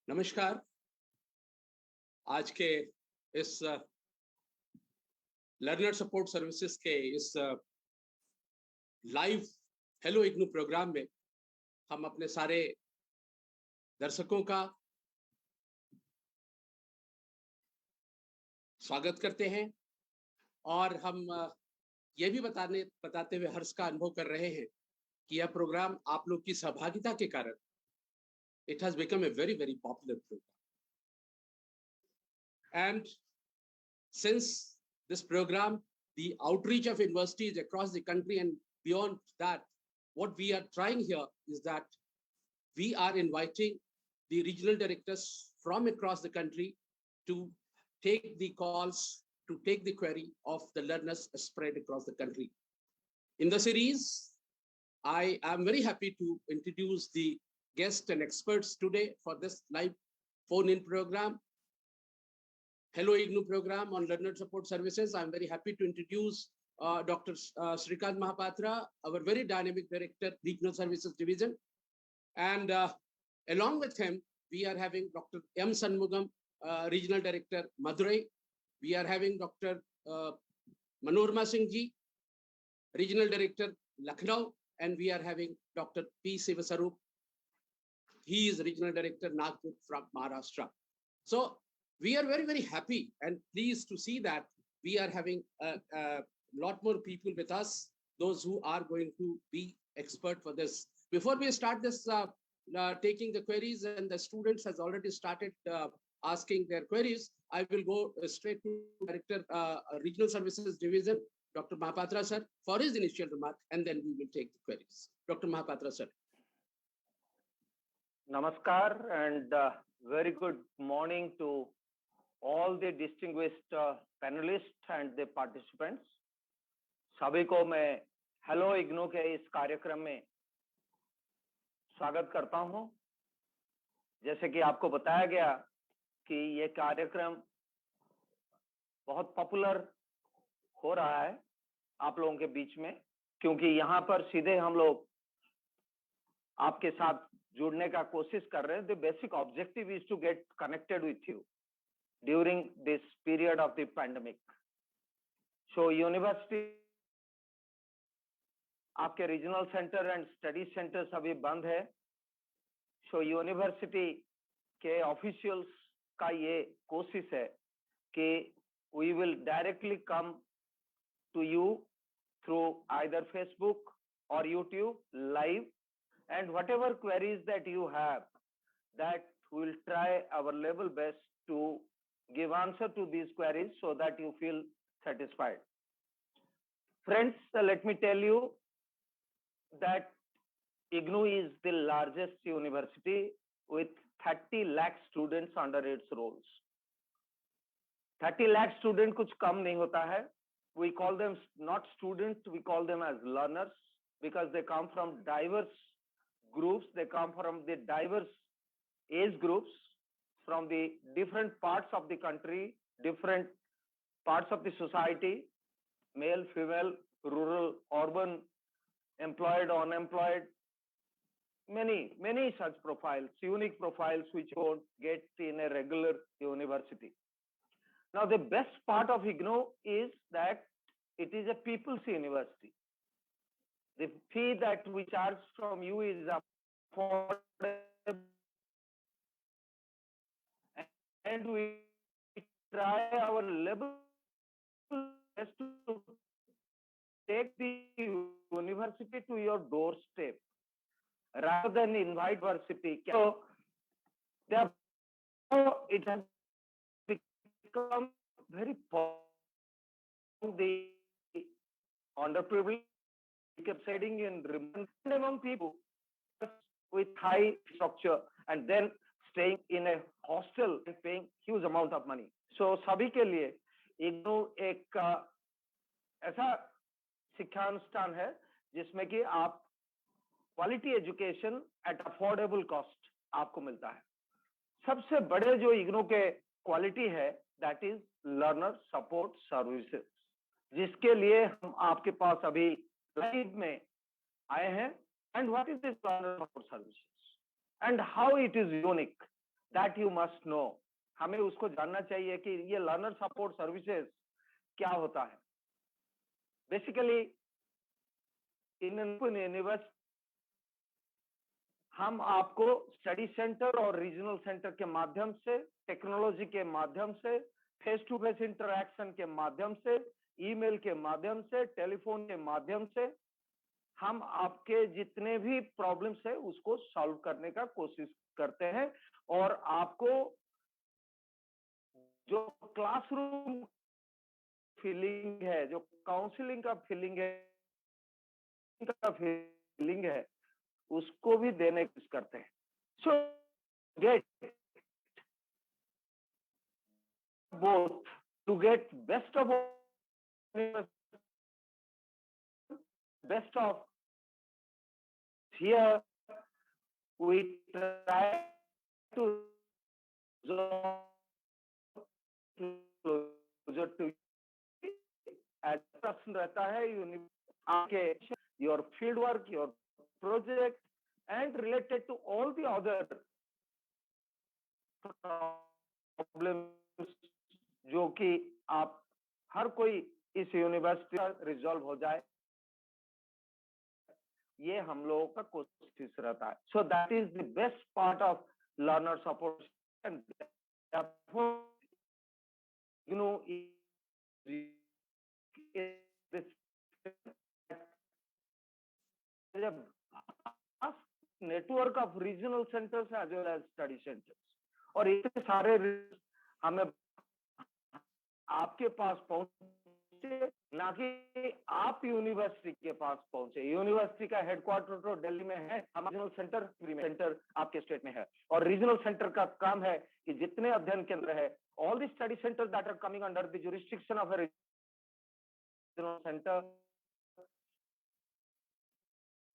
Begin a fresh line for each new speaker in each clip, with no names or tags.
नमस्कार। आज के इस लर्नर सपोर्ट सर्विसेज के इस लाइव हेलो इग्नू प्रोग्राम में हम अपने सारे दर्शकों का स्वागत करते हैं और हम ये भी बताते हुए हर्ष का अनुभव कर रहे हैं कि यह प्रोग्राम आप लोग की सहभागिता के कारण it has become a very, very popular program. And since this program, the outreach of universities across the country and beyond that, what we are trying here is that we are inviting the regional directors from across the country to take the calls, to take the query of the learners spread across the country. In the series, I am very happy to introduce the guests and experts today for this live phone-in program, Hello IGNU program on Learner Support Services. I'm very happy to introduce Dr. Srikant Mahapatra, our very dynamic director, Regional Services Division. And along with him, we are having Dr. M. Sanmugam, Regional Director, Madurai. We are having Dr. Manorma Singh Ji, Regional Director, Lucknow. And we are having Dr. P. Sivasarup. He is Regional Director, Nagpur from Maharashtra. So we are very, very happy and pleased to see that we are having a lot more people with us, those who are going to be expert for this. Before we start this, taking the queries, and the students has already started asking their queries, I will go straight to Director, Regional Services Division, Dr. Mahapatra sir, for his initial remark, and then we will take the queries. Dr. Mahapatra sir.
Namaskar and very good morning to all the distinguished panelists and the participants. सभी को मैं hello IGNOU के इस कार्यक्रम में स्वागत करता हूं। जैसे कि आपको बताया गया कि ये कार्यक्रम बहुत पॉपुलर हो रहा है आप लोगों के बीच में, क्योंकि यहाँ पर सीधे हम लोग आपके साथ जुड़ने का कोशिश कर रहे हैं। The basic objective is to get connected with you during this period of the pandemic. So university, आपके regional centre and study centre सभी बंद है। सो यूनिवर्सिटी के ऑफिशियल्स का ये कोशिश है कि we will directly come to you through either Facebook or YouTube live, and whatever queries that you have, that we'll try our level best to give answer to these queries so that you feel satisfied. Friends, let me tell you that IGNU is the largest university with 30 lakh students under its rolls. 30 lakh student कुछ कम नहीं होता है. We call them not students, we call them as learners because they come from diverse groups, they come from the diverse age groups, from the different parts of the country, different parts of the society, male, female, rural, urban, employed, unemployed, many such profiles, unique profiles which you won't get in a regular university. Now, the best part of IGNU is that it is a people's university. The fee that we charge from you is affordable, and we try our level best to take the university to your doorstep rather than invite university. So, therefore, it has become very popular. The underprivileged kept sitting in remote among people with high structure and then staying in a hostel and paying huge amount of money. So सभी के लिए IGNU एक ऐसा शिक्षानुष्ठान है जिसमें कि आप quality education at affordable cost आपको मिलता है। सबसे बड़े जो IGNU के क्वालिटी है that is learner support services, जिसके लिए हम आपके पास अभी लाइव में आए हैं। And what is this learner support services and how it is unique? that you must know. हमें उसको जानना चाहिए कि ये लर्नर सपोर्ट सर्विसेज क्या होता है. बेसिकली इन यूनिवर्सिटी हम आपको स्टडी सेंटर और रीजनल सेंटर के माध्यम से, टेक्नोलॉजी के माध्यम से, फेस टू फेस इंटरैक्शन के माध्यम से, ईमेल के माध्यम से, टेलीफोन के माध्यम से हम आपके जितने भी प्रॉब्लम्स है उसको सॉल्व करने का कोशिश करते हैं. और आपको जो क्लासरूम फीलिंग है, जो काउंसलिंग का फीलिंग है उसको भी देने की कोशिश करते हैं. सो gate both to get best of here we try to closer to as प्रश्न रहता है आपके your field work, your project and related to all the other problems जो कि आप हर कोई इस यूनिवर्सिटी का रिजॉल्व हो जाए, ये हम लोगों का कोशिश रहता है. So that is the best part of learner support. You know network of regional centres as well as study centres, और इतने सारे हमें आपके पास पहुंचे, ना कि आप यूनिवर्सिटी के पास पहुंचे. यूनिवर्सिटी का हेडक्वार्टर तो दिल्ली में है, हमारा रीजनल सेंटर आपके स्टेट में है. और रीजनल सेंटर का काम है कि जितने अध्ययन केंद्र है, all the study centres that are coming under the jurisdiction of a regional centre,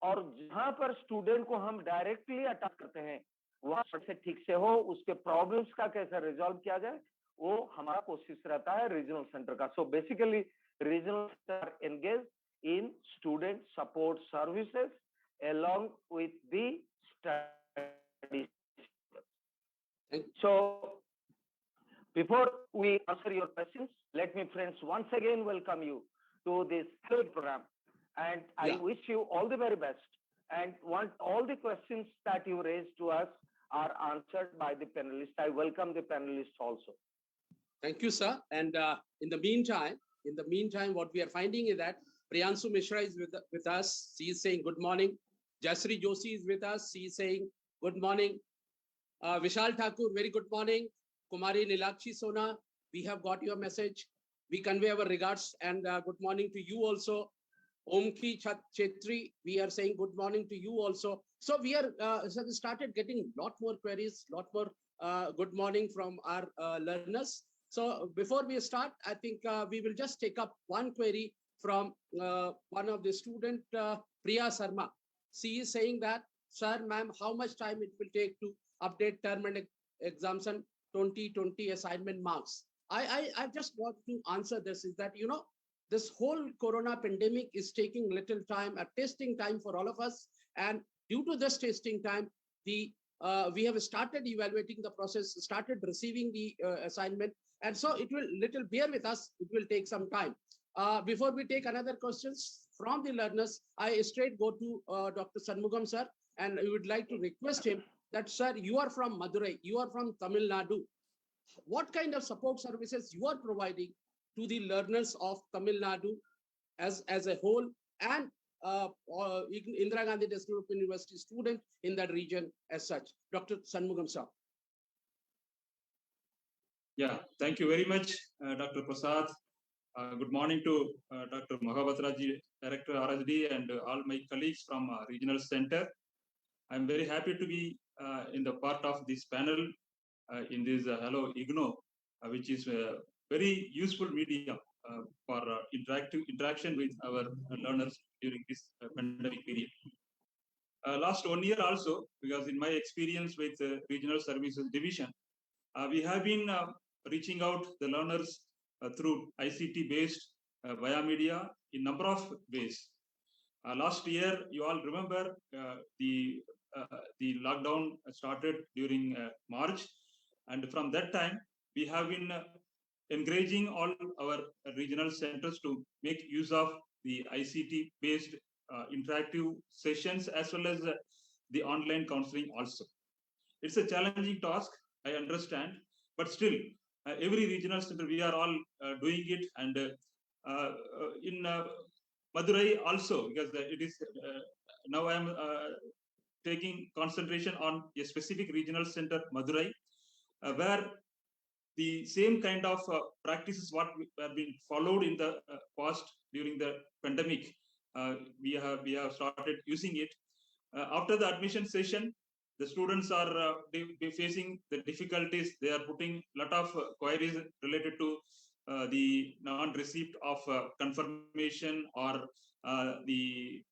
और जहां पर स्टूडेंट को हम डायरेक्टली अटैक करते हैं वहां से ठीक से हो, उसके प्रॉब्लम्स का कैसे रिजॉल्व किया जाए, वो हमारा कोशिश रहता है रीजनल सेंटर का. So basically regional centre engage in student support services along with the study. So before we answer your questions, let me friends once again welcome you to this third program, and I wish you all the very best, and want all the questions that you raised to us are answered by the panelists. I welcome the panelists also.
Thank you, sir. And in the meantime, what we are finding is that Priyanshu Mishra is with us. She is saying good morning. Jasri Joshi is with us. She is saying good morning. Vishal Thakur, very good morning. Kumari Nilakshi Sona, we have got your message. We convey our regards and good morning to you also. Omki Chetri, we are saying good morning to you also. So we are so we started getting lot more queries, lot more good morning from our learners. So before we start, I think we will just take up one query from one of the student, Priya Sharma. She is saying that, sir, ma'am, how much time it will take to update term and examination 2020 assignment marks? I just want to answer this, is that, you know, this whole corona pandemic is taking little time, a testing time for all of us. And due to this testing time, we have started evaluating the process, started receiving the assignment. And so it will little bear with us. It will take some time. Before we take another questions from the learners, I straight go to Dr. Shanmugam sir, and we would like to request him that, sir, you are from Madurai, you are from Tamil Nadu. What kind of support services you are providing to the learners of Tamil Nadu as a whole, and Indira Gandhi National Open University student in that region as such? Dr. Shanmugam sir.
Yeah, thank you very much, Dr. Prasad. Good morning to Dr. Mahabatraji, Director RSD, and all my colleagues from Regional Center. I'm very happy to be in the part of this panel in this Hello IGNOU, which is a very useful medium for interaction with our learners during this pandemic period. Last 1 year also, because in my experience with Regional Services Division, we have been reaching out the learners through ICT-based via media in number of ways. Last year, you all remember the lockdown started during March, And from that time, we have been encouraging all our regional centers to make use of the ICT based interactive sessions as well as the online counseling also. It's a challenging task, I understand, but still, every regional center, we are all doing it. And in Madurai also, because it is now I am taking concentration on a specific regional center, Madurai, where the same kind of practices what have been followed in the past during the pandemic. We have started using it. After the admission session, the students are facing the difficulties. They are putting a lot of queries related to the non-receipt of confirmation or the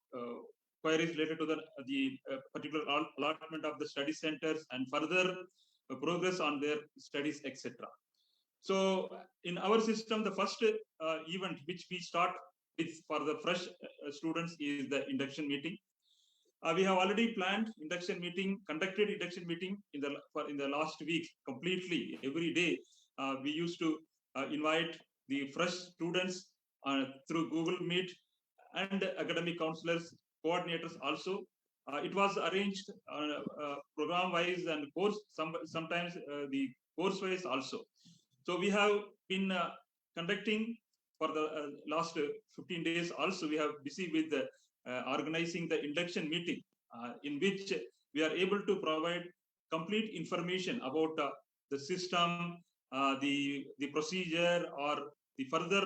queries related to the particular allotment of the study centers and further progress on their studies, etc. So in our system, the first event which we start with for the fresh students is the induction meeting. We have already planned induction meeting, conducted induction meeting in the last week completely. Every day, we used to invite the fresh students through Google Meet and academic counselors, coordinators also. It was arranged program wise and course, sometimes the course wise also. So we have been conducting for the last 15 days also. We have busy with organizing the induction meeting in which we are able to provide complete information about the system, the procedure, or the further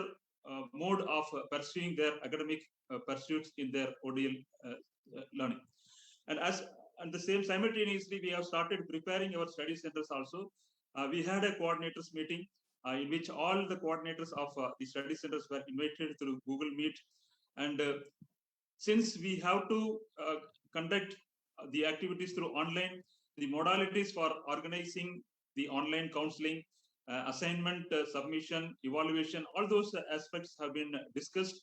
mode of pursuing their academic pursuits in their ODL learning. And the same simultaneously, we have started preparing our study centers also. We had a coordinators meeting in which all the coordinators of the study centers were invited through Google Meet. And since we have to conduct the activities through online, the modalities for organizing the online counseling, assignment, submission, evaluation, all those aspects have been discussed.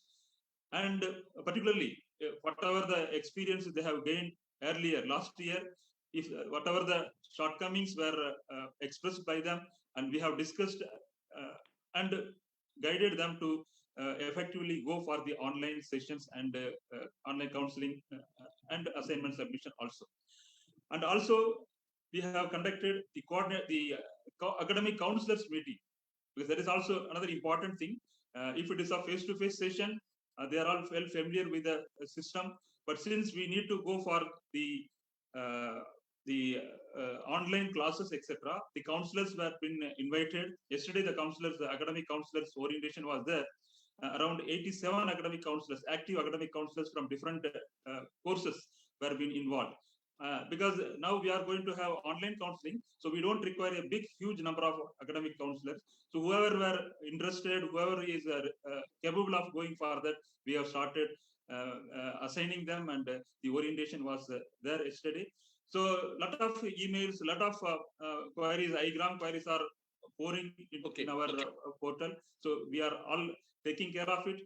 And particularly, whatever the experience they have gained earlier, last year, if whatever the shortcomings were expressed by them, and we have discussed and guided them to effectively go for the online sessions and online counseling and assignment submission also. And also, we have conducted the academic counselors meeting, because that is also another important thing. If it is a face-to-face session, they are all well familiar with the system. But since we need to go for the online classes, etc., the counselors were been invited. Yesterday, the academic counselors orientation was there. Around 87 academic counselors, active academic counselors from different courses were being involved. Because now we are going to have online counseling, so we don't require a huge number of academic counselors. So whoever were interested, whoever is capable of going for that, we have started assigning them, and the orientation was there yesterday. So a lot of emails, a lot of queries, iGram queries are pouring in our portal. So we are all taking care of it.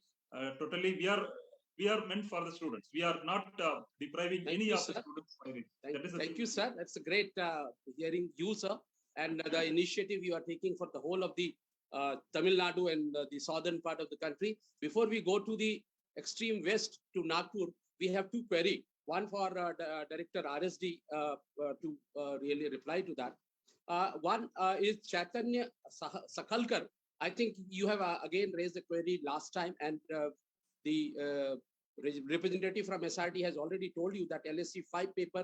Totally, we are meant for the students. We are not depriving any of the students.
Thank you, sir. That's a great hearing you, sir, and the initiative you are taking for the whole of the Tamil Nadu and the southern part of the country. Before we go to the extreme west to Nagpur, we have two queries. One for Director RSD to really reply to that. One is Chaitanya Sakhalkar. I think you have again raised the query last time, and the representative from SRD has already told you that LSC 5 paper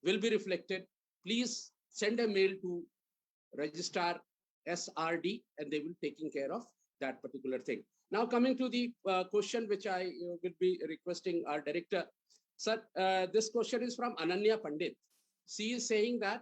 will be reflected. Please send a mail to Registrar SRD, and they will taking care of that particular thing. Now coming to the question which I will be requesting our director. Sir, this question is from Ananya Pandit. She is saying that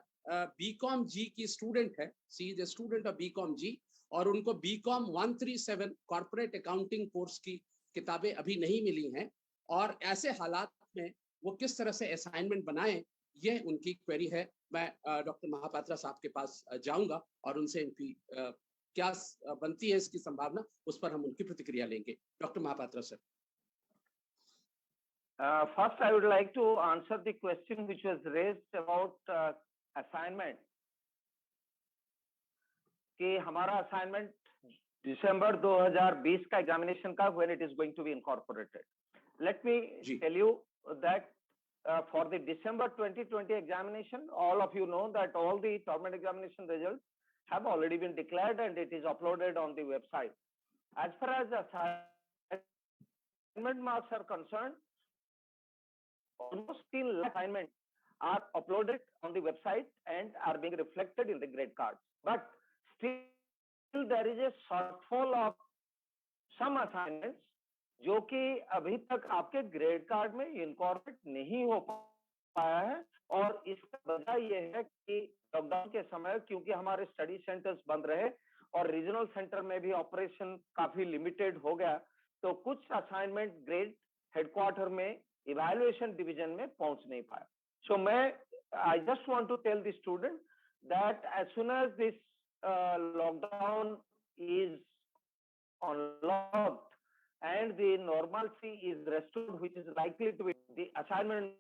BCom G की student है. She is a student of BCom G और उनको BCom 137 corporate accounting course की किताबें अभी नहीं मिली हैं, और ऐसे हालात में वो किस तरह से असाइनमेंट बनाएं, ये उनकी क्वेरी है. मैं डॉक्टर महापात्रा साहब के पास जाऊंगा और उनसे इनकी क्या बनती है इसकी संभावना, उस पर हम उनकी प्रतिक्रिया लेंगे. Doctor Mahapatra sir.
First, I would like to answer the question which was raised about assignment. कि हमारा असाइनमेंट दिसंबर 2020 का एग्जामिनेशन का when it is going to be incorporated. Let me
ji.
tell you that for the December 2020 examination, all of you know that all the government examination results have already been declared and it is uploaded on the website. As far as assignment marks are concerned, almost 3 lakh assignments are uploaded on the website and are being reflected in the grade cards. But still there is a shortfall of some assignments जो कि अभी तक आपके grade card में incorporate नहीं हो पाया है, और इसका वजह यह है कि लॉकडाउन के समय क्योंकि हमारे स्टडी सेंटर्स बंद रहे और रीजनल सेंटर में भी ऑपरेशन काफी लिमिटेड हो गया, तो कुछ असाइनमेंट ग्रेड हेडक्वार्टर में इवैल्यूएशन डिवीजन में पहुंच नहीं पाया. सो मैं I just want to tell the student that as soon as this lockdown is unlocked and the normalcy is restored, which is likely to be, the assignment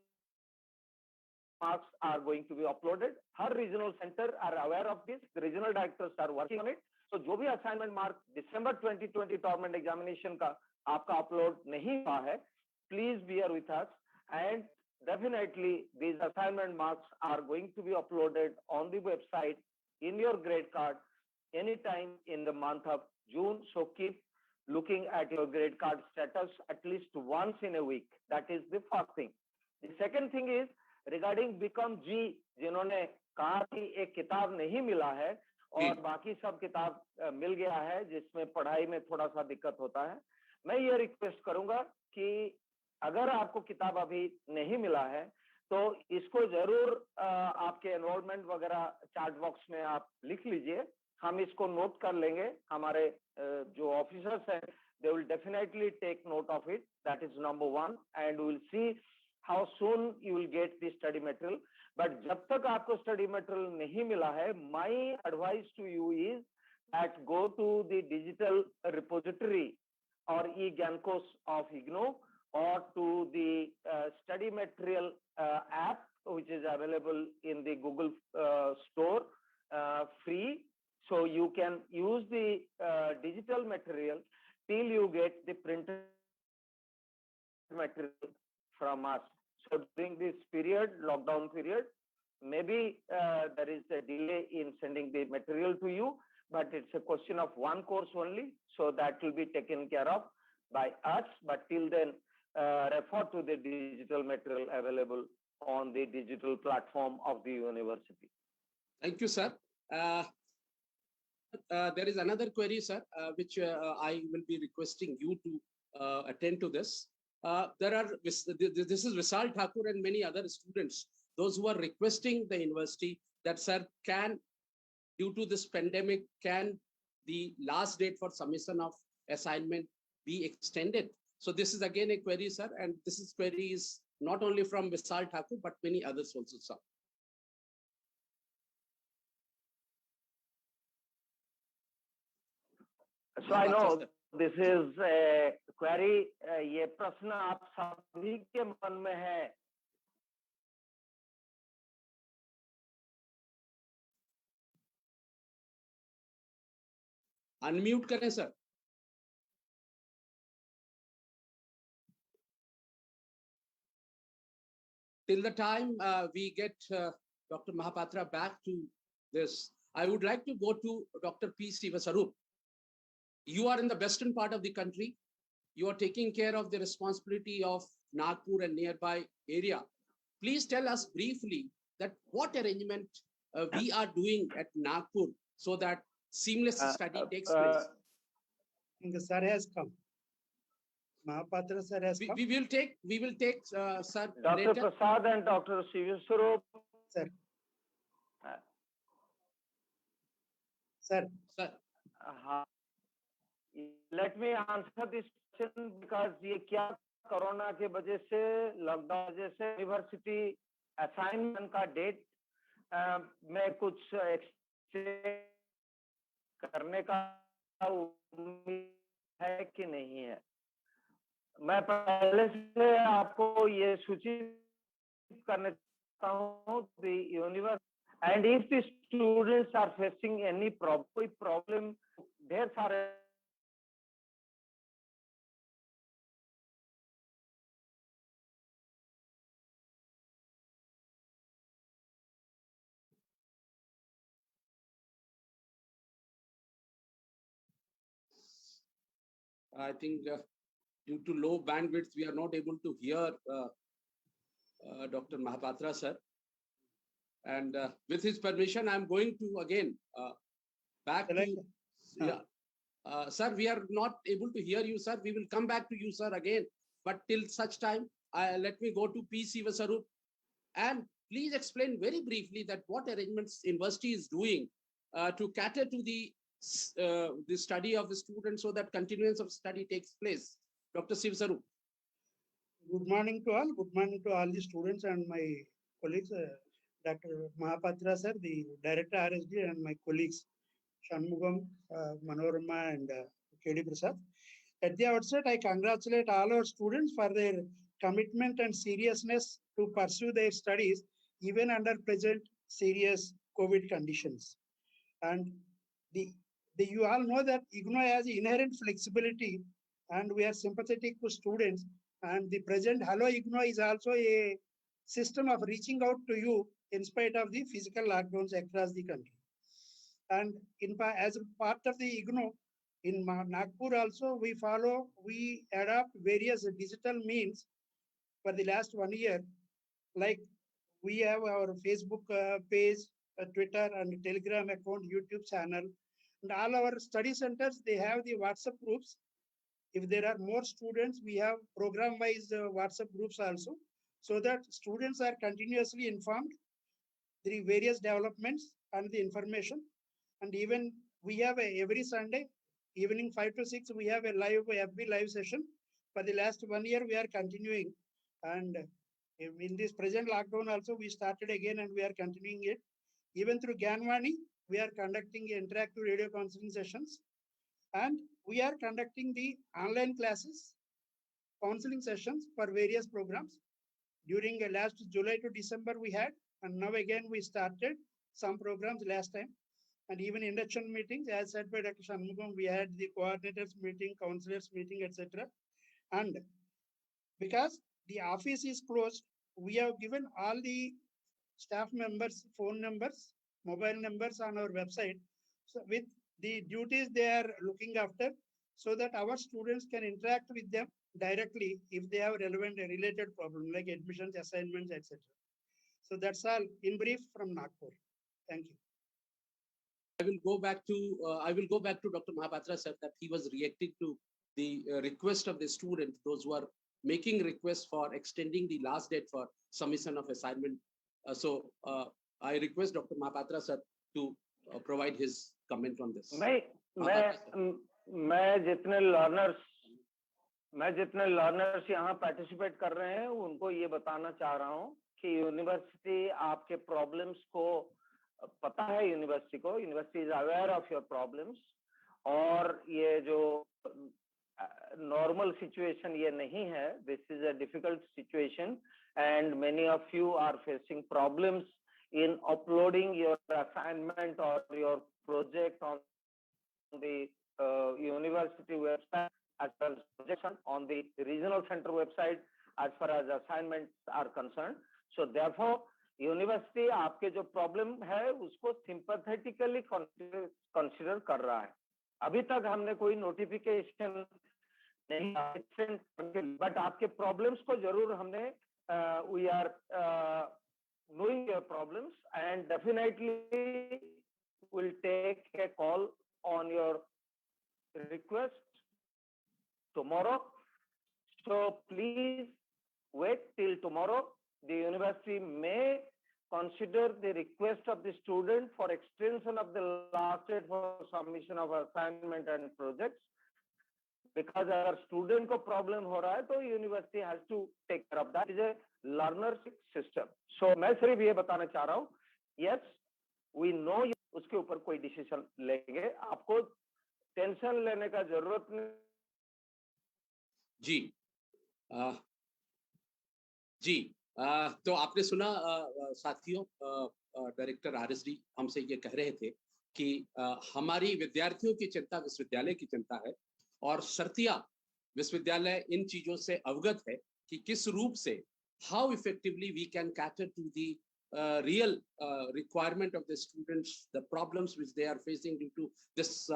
marks are going to be uploaded. Her regional center are aware of this. The regional directors are working on it. So जो भी assignment mark December 2020 government examination का आपका upload नहीं हुआ है, please bear with us, and definitely these assignment marks are going to be uploaded on the website in your grade card anytime in the month of June. So keep looking at your grade card status at least once in a week. That is the first thing. The second thing is regarding Become G, जिन्होंने कहा कि एक किताब नहीं मिला है और बाकी सब किताब मिल गया है जिसमें पढ़ाई में थोड़ा सा दिक्कत होता है. मैं ये रिक्वेस्ट करूंगा कि अगर आपको किताब अभी नहीं मिला है तो इसको जरूर आपके एनरोलमेंट वगैरह चार्ट बॉक्स में आप लिख लीजिए. हम इसको नोट कर लेंगे. हमारे जो ऑफिसर्स हैं they will definitely take note of it. That is number one, and we will see how soon you will get the study material. But जब तक आपको study material नहीं मिला है, my advice to you is that go to the digital repository or e-Gyankos of IGNOU, or to the study material app which is available in the Google store free. So you can use the digital material till you get the printed material from us. So during this period, lockdown period, maybe there is a delay in sending the material to you, but it's a question of one course only. So that will be taken care of by us. But till then, refer to the digital material available on the digital platform of the university.
Thank you, sir. There is another query, sir, which I will be requesting you to attend to this. This is Vishal Thakur and many other students, those who are requesting the university that, sir, can, due to this pandemic, can the last date for submission of assignment be extended? So this is again a query, sir, and this query is not only from Vishal Thakur, but many others also, sir.
So I know this is a query. ये प्रश्न आप सभी के मन में है.
Unmute करें, sir. Till the time we get Dr. Mahapatra back to this, I would like to go to Dr. P. Sivasarup. You are in the western part of the country. You are taking care of the responsibility of Nagpur and nearby area. Please tell us briefly that what arrangement we are doing at Nagpur so that seamless study takes place.
The sir has come. Mahapatra sir has come.
We will take sir.
Dr.
later.
Prasad and Dr. Sivasarup.
Sir. Sir.
Sir.
Let me answer this question because ये क्या corona के वजह से lockdown वजह से university assignment का date में कुछ करने का उम्मीद है कि नहीं है. मैं पहले से आपको ये सूचित करना चाहता हूँ the universe And if the students are facing any problem, ढेर सारे
I think due to low bandwidth, we are not able to hear Dr. Mahapatra sir. And with his permission, I'm going to again back to, yeah. Sir, we are not able to hear you, sir. We will come back to you, sir, again. But till such time, let me go to P. Sivasarup. And please explain very briefly that what arrangements university is doing to cater to the study of the students so that continuance of study takes place. Dr. Sivasarup.
Good morning to all. Good morning to all the students and my colleagues. Dr. Mahapatra sir, the director RSD, and my colleagues Shanmugam, Manorama, and KD Prasad. At the outset, I congratulate all our students for their commitment and seriousness to pursue their studies, even under present serious COVID conditions. And you all know that IGNOU has inherent flexibility, and we are sympathetic to students. And the present Hello IGNOU is also a system of reaching out to you in spite of the physical lockdowns across the country. And as a part of the IGNOU, in Nagpur also, we adopt various digital means for the last 1 year. Like we have our Facebook page, Twitter and Telegram account, YouTube channel. And all our study centers, they have the WhatsApp groups. If there are more students, we have program-wise WhatsApp groups also, so that students are continuously informed the various developments and the information. And even we have every Sunday evening 5 to 6, we have a live FB live session. For the last 1 year, we are continuing. And in this present lockdown also, we started again and we are continuing it. Even through Gyanvani, we are conducting interactive radio counseling sessions. And we are conducting the online classes, counseling sessions for various programs. During last July to December we had, and now again we started some programs last time. And even induction meetings, as said by Dr. Shanmugam, we had the coordinators meeting, counselors meeting, etc. And because the office is closed, we have given all the staff members phone numbers, mobile numbers on our website. So with the duties they are looking after, so that our students can interact with them directly if they have relevant related problem like admissions, assignments, etc. So that's all in brief from Nagpur. Thank you.
I will go back to Dr. Mahapatra sir, that he was reacting to the request of the student, those who are making requests for extending the last date for submission of assignment. I request Dr. Mahapatra sir to provide his comment on this.
मैं जितने learners यहाँ participate कर रहे हैं उनको ये बताना चाह रहा हूँ कि यूनिवर्सिटी आपके प्रॉब्लम्स को पता है, university is aware of your problems, और ये जो नॉर्मल सिचुएशन ये नहीं है, this is a difficult situation and many of you are facing problems in uploading your assignment or your project on the university website, as well as projection on the regional center website as far as assignments are concerned. So therefore, university आपके जो problem है उसको sympathetically consider कर रहा है. अभी तक हमने कोई notification नहीं, but आपके problems को जरूर हमने we are knowing your problems and definitely will take a call on your request tomorrow. So please wait till tomorrow. The university may consider the request of the student for extension of the last date for submission of assignment and projects. Because our student को problem हो रहा है, तो university has to take care of that. It is a learnership system. So मैं सिर्फ ये बताना चाह रहा हूँ, yes, we know उसके ऊपर कोई decision लेंगे, आपको टेंशन लेने का जरूरत नहीं.
जी तो आपने सुना साथियों, डायरेक्टर आरएसडी हमसे ये कह रहे थे कि हमारी विद्यार्थियों की चिंता विश्वविद्यालय की चिंता है, और शर्तिया विश्वविद्यालय इन चीजों से अवगत है कि किस रूप से how effectively we can cater to the real requirement of the students, the problems which they are facing due to this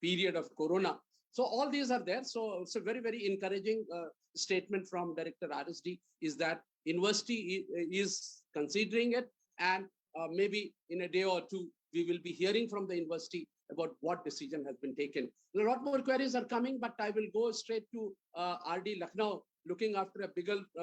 period of corona. So all these are there. So it's a very, very encouraging statement from Director RSD is that university is considering it, and maybe in a day or two, we will be hearing from the university about what decision has been taken. A lot more queries are coming, but I will go straight to RD Lucknow, looking after a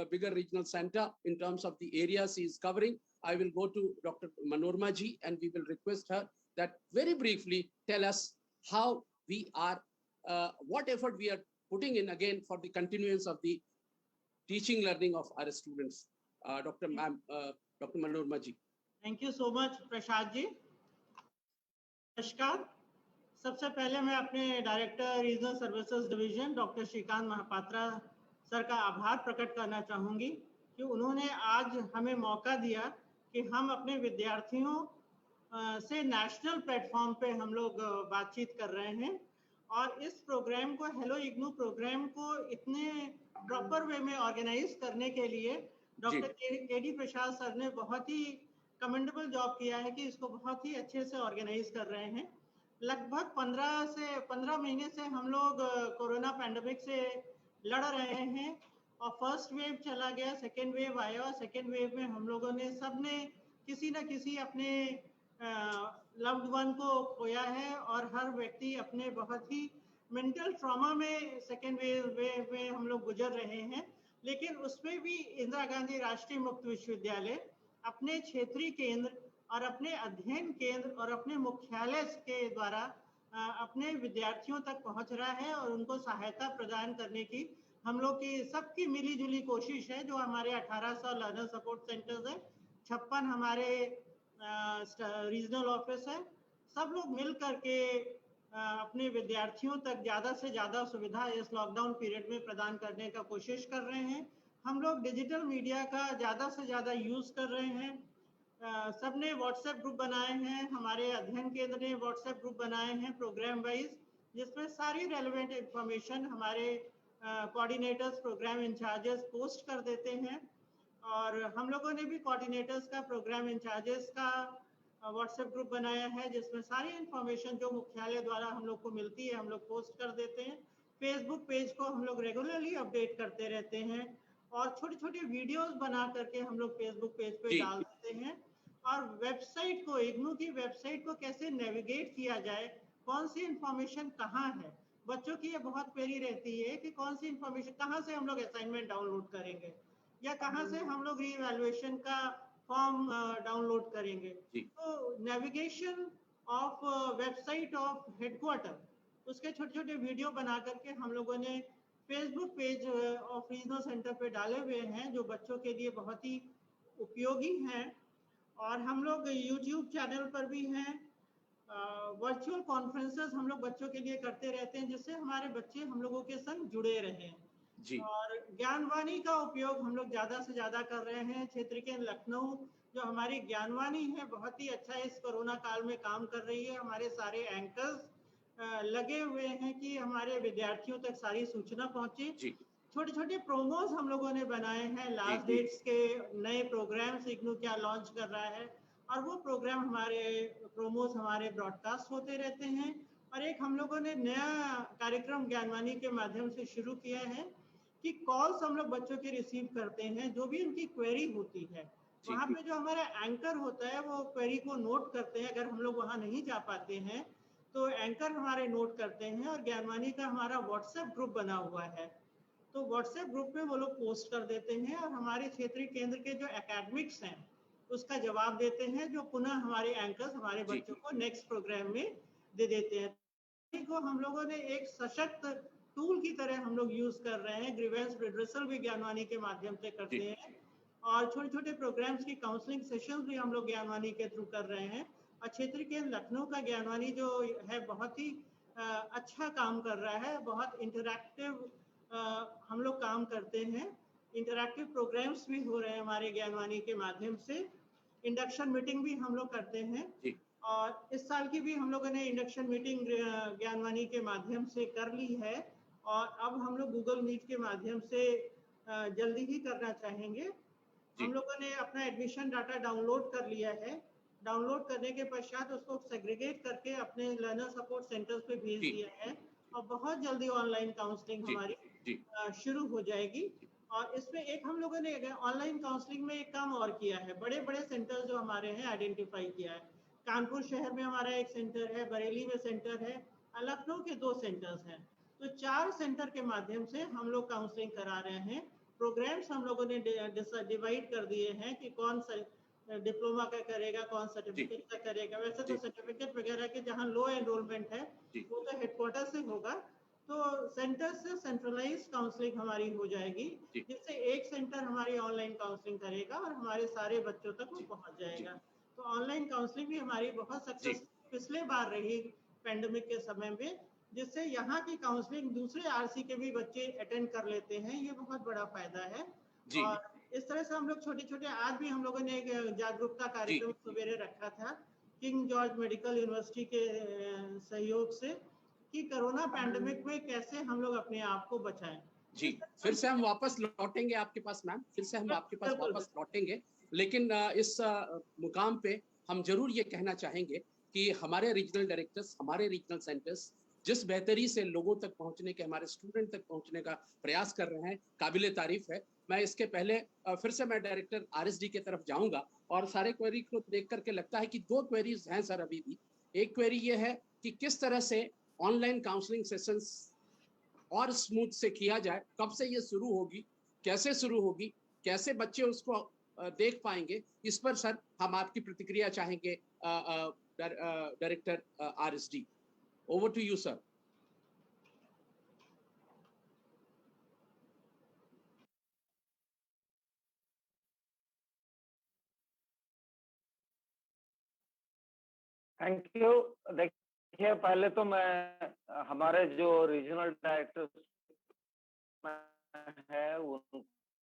bigger regional center in terms of the areas he is covering. I will go to Dr. Manorma ji, and we will request her that very briefly tell us how we are, what effort we are putting in again for the continuance of the teaching learning of our students. Dr. Manorma ji.
Thank you so much, Prashad ji. नमस्कार. सबसे पहले मैं अपने director regional services division doctor Shrikant Mahapatra sir का आभार प्रकट करना चाहूँगी कि उन्होंने आज हमें मौका दिया कि हम अपने विद्यार्थियों से नेशनल प्लेटफॉर्म पे हम लोग बातचीत कर रहे हैं, और इस प्रोग्राम को, हेलो इग्नू प्रोग्राम को इतने प्रॉपर वे में ऑर्गेनाइज करने के लिए डॉक्टर के.डी. प्रसाद सर ने बहुत ही कमेंडेबल जॉब किया है कि इसको बहुत ही अच्छे से ऑर्गेनाइज कर रहे हैं. लगभग 15 महीने से हम लोग कोरोना पैंडेमिक से लड़ रहे हैं, और फर्स्ट वेव चला गया, सेकेंड वेव आया, और सेकेंड वेव में हम लोगों ने सबने किसी न किसी अपने लव्ड वन को खोया है, और हर व्यक्ति अपने बहुत ही मेंटल ट्रॉमा में सेकेंड वेव में हम लोग गुजर रहे हैं. लेकिन उसमें भी इंदिरा गांधी राष्ट्रीय मुक्त विश्वविद्यालय अपने क्षेत्रीय केंद्र और अपने अध्ययन केंद्र और अपने मुख्यालय के द्वारा अपने विद्यार्थियों तक पहुंच रहा है, और उनको सहायता प्रदान करने की हम लोग की सबकी मिली जुली कोशिश है. जो हमारे 1800 लर्नर सपोर्ट सेंटर्स है, 56 हमारे रीजनल ऑफिस है, सब लोग मिल करके अपने विद्यार्थियों तक ज़्यादा से ज़्यादा सुविधा इस लॉकडाउन पीरियड में प्रदान करने का कोशिश कर रहे हैं. हम लोग डिजिटल मीडिया का ज़्यादा से ज़्यादा यूज़ कर रहे हैं. सबने व्हाट्सएप ग्रुप बनाए हैं, हमारे अध्ययन केंद्र ने व्हाट्सएप ग्रुप बनाए हैं प्रोग्राम वाइज, जिसमें सारी रेलेवेंट इंफॉर्मेशन हमारे कोऑर्डिनेटर्स, प्रोग्राम इंचार्जेस पोस्ट कर देते हैं. और हम लोगों ने भी कोऑर्डिनेटर्स का, प्रोग्राम इंचार्जेस का व्हाट्सएप ग्रुप बनाया है, जिसमें सारी इंफॉर्मेशन जो मुख्यालय द्वारा हम लोग को मिलती है हम लोग पोस्ट कर देते हैं. फेसबुक पेज को हम लोग रेगुलरली अपडेट करते रहते हैं, और छोटे छोटे वीडियोस बना करके हम लोग फेसबुक पेज पे डाल देते हैं. और वेबसाइट को, इग्नू की वेबसाइट को कैसे नेविगेट किया जाए, कौन सी इंफॉर्मेशन कहाँ है, बच्चों की ये बहुत क्वेरी रहती है कि कौन सी इंफॉर्मेशन, कहाँ से हम लोग असाइनमेंट डाउनलोड करेंगे, या कहाँ से हम लोग रीवैल्यूएशन का फॉर्म डाउनलोड करेंगे. तो navigation of website of headquarter, उसके छोटे छोटे वीडियो बना करके हम लोगों ने Facebook page of regional centre पे डाले हुए हैं, जो बच्चों के लिए बहुत ही उपयोगी हैं. और हम लोग यूट्यूब चैनल पर भी हैं. वर्चुअल कॉन्फ्रेंसेस हम लोग बच्चों के लिए करते रहते हैं, जिससे हमारे बच्चे हम लोगों के संग जुड़े रहें. और ज्ञानवाणी का उपयोग हम लोग ज़्यादा से ज़्यादा कर रहे हैं. क्षेत्र के लखनऊ जो हमारी ज्ञानवाणी है बहुत ही अच्छा इस कोरोना काल में काम कर रही है. हमारे सारे एंकर्स लगे हुए हैं कि हमारे विद्यार्थियों तक सारी सूचना पहुंचे. छोटे छोटे प्रोमोज हम लोगों ने बनाए हैं, लास्ट डेट्स के नए प्रोग्राम्स इग्नू क्या लॉन्च कर रहा है, और वो प्रोग्राम हमारे प्रोमोज हमारे ब्रॉडकास्ट होते रहते हैं. और एक हम लोगों ने नया कार्यक्रम ज्ञानवाणी के माध्यम से शुरू किया है कि कॉल्स हम लोग बच्चों के रिसीव करते हैं, जो भी उनकी क्वेरी होती है वहाँ पे जो हमारा एंकर होता है वो क्वेरी को नोट करते हैं. अगर हम लोग वहाँ नहीं जा पाते हैं तो एंकर हमारे नोट करते हैं, और ज्ञानवाणी का हमारा व्हाट्सएप ग्रुप बना हुआ है, तो व्हाट्सएप ग्रुप में वो लोग पोस्ट कर देते हैं, और हमारे क्षेत्रीय केंद्र के जो एकेडमिक्स हैं उसका जवाब देते हैं, जो पुनः हमारे एंकर्स हमारे बच्चों को नेक्स्ट प्रोग्राम में दे देते हैं. को हम लोगों ने एक सशक्त टूल की तरह हम लोग यूज कर रहे हैं. ग्रीवेंस रिड्रेसल भी ज्ञानवाणी के माध्यम से करते हैं, और छोटे छोटे प्रोग्राम्स की काउंसलिंग सेशंस भी हम लोग ज्ञानवाणी के थ्रू कर रहे हैं. और क्षेत्र के लखनऊ का ज्ञानवाणी जो है बहुत ही अच्छा काम कर रहा है, बहुत इंटरैक्टिव हम लोग काम करते हैं. इंटरैक्टिव प्रोग्राम्स भी हो रहे हैं हमारे ज्ञानवाणी के माध्यम से। इंडक्शन मीटिंग भी हम लोग करते हैं
जी।
और इस साल की भी हम लोगों ने इंडक्शन मीटिंग ज्ञानवाणी के माध्यम से कर ली है और अब हम लोग गूगल मीट के माध्यम से जल्दी ही करना चाहेंगे। हम लोगों ने अपना एडमिशन डाटा डाउनलोड कर लिया है। डाउनलोड करने के पश्चात उसको सेग्रीगेट करके अपने लर्नर सपोर्ट सेंटर्स पे भेज
जी।
दिया है और बहुत जल्दी ऑनलाइन काउंसलिंग
जी।
हमारी
जी।
शुरू हो जाएगी। और इसमें एक हम लोगों ने ऑनलाइन काउंसलिंग में एक काम और किया है, बड़े बड़े सेंटर जो हमारे हैं आइडेंटिफाई किया है। कानपुर शहर में हमारा एक सेंटर है, बरेली में सेंटर है, लखनऊ के 2 सेंटर्स हैं। तो 4 सेंटर के माध्यम से हम लोग काउंसलिंग करा रहे हैं। प्रोग्राम्स हम लोगों ने डिवाइड कर दिए हैं कि कौन सा डिप्लोमा का करेगा, कौन सर्टिफिकेट का करेगा। वैसे तो
जी।
सर्टिफिकेट वगैरह के जहाँ लो एनरोलमेंट है
जी।
वो तो हेडक्वार्टर से होगा, तो सेंटर से सेंट्रलाइज काउंसलिंग हमारी हो जाएगी,
जी।
जिससे एक सेंटर हमारी ऑनलाइन काउंसलिंग करेगा और हमारे सारे बच्चों तक वो
जी।
पहुंच जाएगा। तो ऑनलाइन काउंसलिंग भी हमारी बहुत
जी।
सक्सेस पिछले बार रही पैंडेमिक के समय में, जिससे यहाँ की काउंसलिंग दूसरे आरसी के भी बच्चे अटेंड कर लेते हैं। ये बहुत बड़ा फायदा है।
जी।
और इस तरह से हम लोग छोटे-छोटे, आज भी हम लोगों ने एक जागरूकता कार्यक्रम सवेरे रखा था किंग जॉर्ज मेडिकल यूनिवर्सिटी के सहयोग से कि कोरोना पैंडेमिक में कैसे हम लोग अपने आप को बचाएं।
जी, फिर से हम वापस लौटेंगे आपके पास मैम, फिर से हम आपके पास
बिल्कुल,
वापस लौटेंगे। लेकिन इस मुकाम पे हम जरूर ये कहना चाहेंगे कि हमारे रीजनल डायरेक्टर्स, हमारे रीजनल सेंटर्स जिस बेहतरी से लोगों तक पहुंचने के, हमारे स्टूडेंट तक पहुंचने का प्रयास कर रहे हैं, काबिले तारीफ है। मैं इसके पहले फिर से मैं डायरेक्टर आरएसडी की तरफ जाऊंगा और सारे क्वेरी को देख करके लगता है कि 2 क्वेरीज हैं सर अभी भी। एक क्वेरी ये है कि किस तरह से ऑनलाइन काउंसलिंग सेशंस और स्मूथ से किया जाए, कब से ये शुरू होगी, कैसे शुरू होगी, कैसे बच्चे उसको देख पाएंगे, इस पर सर हम आपकी प्रतिक्रिया चाहेंगे director RSD. Over to you sir.
Thank you. देखिए, पहले तो मैं हमारे जो रीजनल डायरेक्टर है उन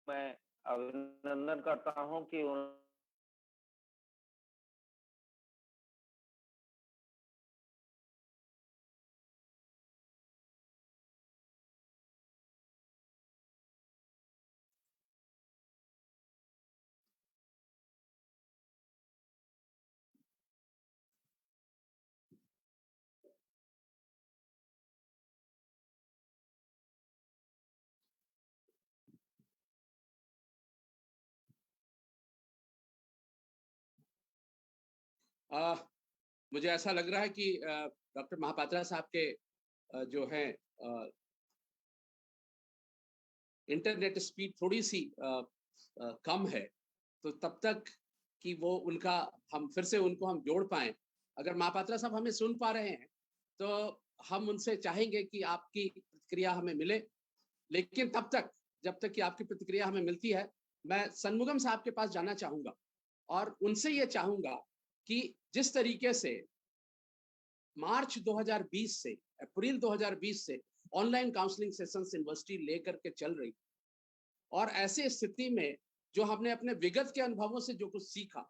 मैं अभिनंदन करता हूं कि
मुझे ऐसा लग रहा है कि डॉक्टर महापात्रा साहब के जो है इंटरनेट स्पीड थोड़ी सी कम है, तो तब तक कि वो उनका हम फिर से उनको हम जोड़ पाएं। अगर महापात्रा साहब हमें सुन पा रहे हैं तो हम उनसे चाहेंगे कि आपकी प्रतिक्रिया हमें मिले। लेकिन तब तक, जब तक कि आपकी प्रतिक्रिया हमें मिलती है, मैं सन्मुगम साहब के पास जाना चाहूंगा और उनसे ये चाहूंगा कि जिस तरीके से मार्च 2020 से अप्रैल 2020 से ऑनलाइन काउंसलिंग सेशंस यूनिवर्सिटी लेकर के चल रही, और ऐसे स्थिति में जो हमने अपने विगत के अनुभवों से जो कुछ सीखा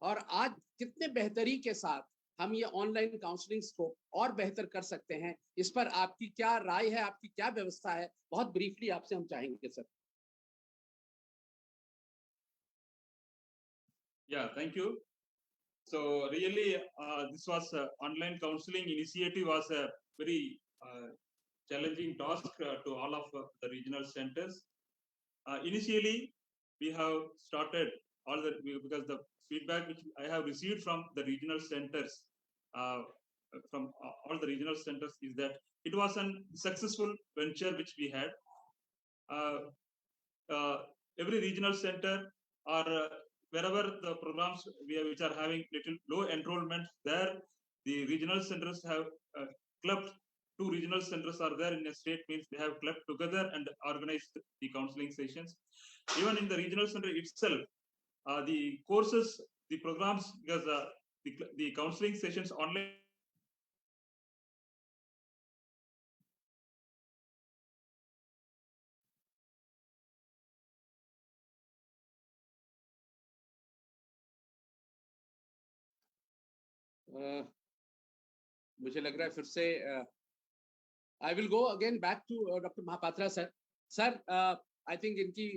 और आज कितने बेहतरी के साथ हम ये ऑनलाइन काउंसलिंग्स को और बेहतर कर सकते हैं, इस पर आपकी क्या राय है, आपकी क्या व्यवस्था है, बहुत ब्रीफली आपसे हम चाहेंगे sir.
Yeah, thank you. So really, this was online counseling initiative was a very challenging task to all of the regional centers. Initially, we have started all the, because the feedback which I have received from the regional centers, from all the regional centers, is that it was a successful venture which we had. Every regional center or wherever the programs which are having little low enrollment, there the regional centers have clubbed. 2 regional centers are there in a state, means they have clubbed together and organized the counseling sessions. Even in the regional center itself, the courses, the programs, because the counseling sessions online
मुझे लग रहा है फिर से I will go again back to Dr. Mahapatra sir. Sir, I think इनकी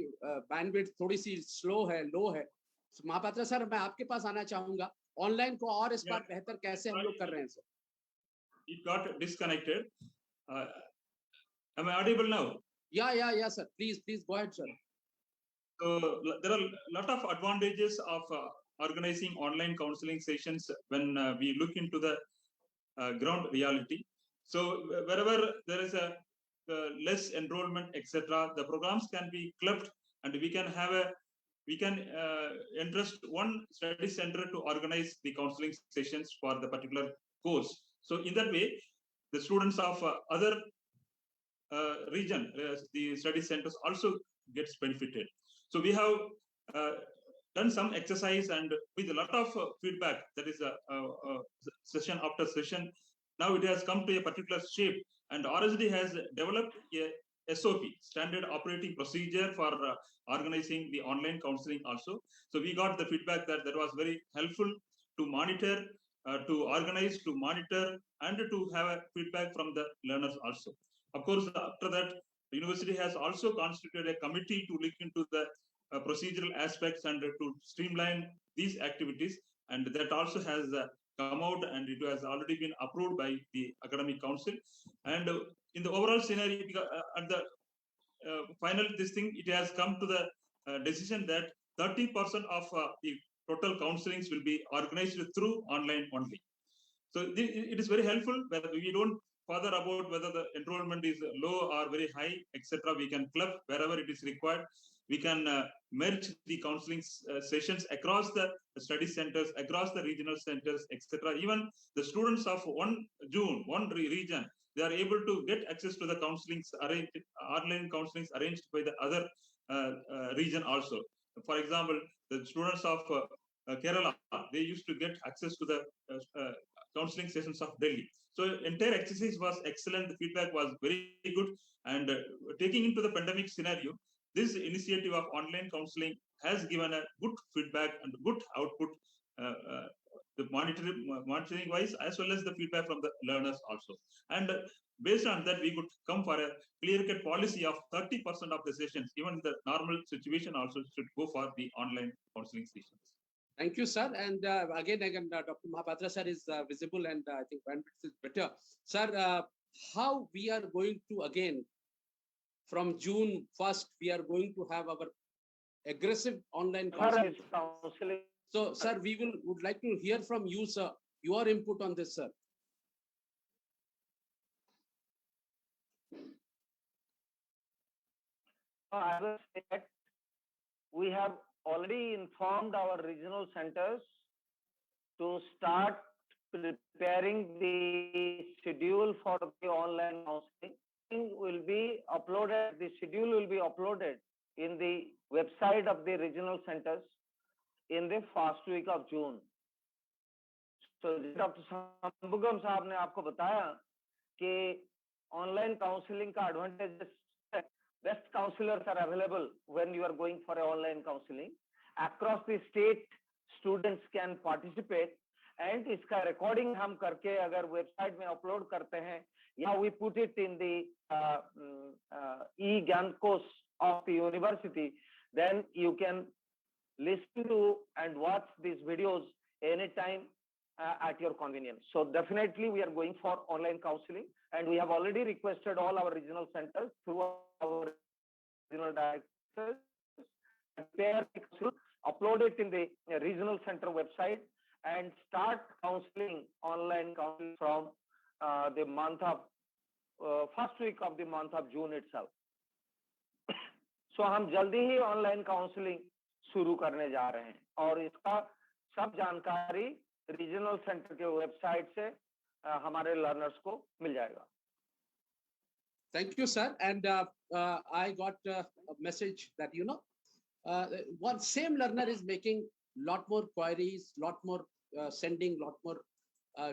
bandwidth थोड़ी सी slow है, low है. So, महापात्रा सर, मैं आपके पास आना चाहूंगा. ऑनलाइन को और इस बार बेहतर कैसे हम लोग कर रहे हैं sir?
It got disconnected. Am I audible now?
Yeah, sir. Please go ahead, sir.
So there are a lot of advantages of organizing online counseling sessions when we look into the ground reality. So wherever there is a less enrollment, etc., the programs can be clubbed, and we can entrust one study center to organize the counseling sessions for the particular course. So in that way, the students of other region, the study centers also gets benefited. So we have done some exercise, and with a lot of feedback, that is session after session, now it has come to a particular shape, and RSD has developed a SOP, standard operating procedure, for organizing the online counseling also. So we got the feedback that was very helpful to monitor, to organize, to monitor, and to have a feedback from the learners also. Of course, after that, the university has also constituted a committee to look into the procedural aspects and to streamline these activities, and that also has come out, and it has already been approved by the academic council. And in the overall scenario, at the final this thing, it has come to the decision that 30% of the total counselings will be organized through online only. So it is very helpful, whether we don't further about whether the enrollment is low or very high, etc. We can club wherever it is required. We can merge the counseling sessions across the study centers, across the regional centers, etc. Even the students of one region, they are able to get access to the counselings arranged, online counselings arranged by the other region also. For example, the students of Kerala, they used to get access to the counseling sessions of Delhi. So entire exercise was excellent. The feedback was very good. And taking into the pandemic scenario, this initiative of online counseling has given a good feedback and good output, the monitoring wise, as well as the feedback from the learners also. And based on that, we could come for a clear-cut policy of 30% of the sessions, even the normal situation also should go for the online counseling sessions.
Thank you, sir. And again, Dr. Mahapatra sir is visible, and I think bandwidth is better. Sir, how we are going to, again, from June 1st, we are going to have our aggressive online counseling. So, sir, we would like to hear from you, sir, your input on this, sir.
I will say that we have already informed our regional centers to start preparing the schedule for the online counseling. Will be uploaded. The schedule will be uploaded in the website of the regional centers in the first week of June. So, Dr. Shambhugam साहब ने आपको बताया कि online counseling का advantages, best counselors are available when you are going for a online counseling. Across the state, students can participate, and इसका recording हम करके अगर website में upload करते हैं, या we put it in the e-Gyan course of the university, then you can listen to and watch these videos anytime at your convenience. So definitely we are going for online counseling, and we have already requested all our regional centers through our regional directors, upload it in the regional center website and start counseling, online counseling from the month of first week of the month of June itself. So हम जल्दी ही online counseling शुरू करने जा रहे हैं, और इसका सब जानकारी regional center के website से हमारे learners को मिल जाएगा.
Thank you, sir. And I got a message that, one same learner is making lot more queries, lot more sending lot more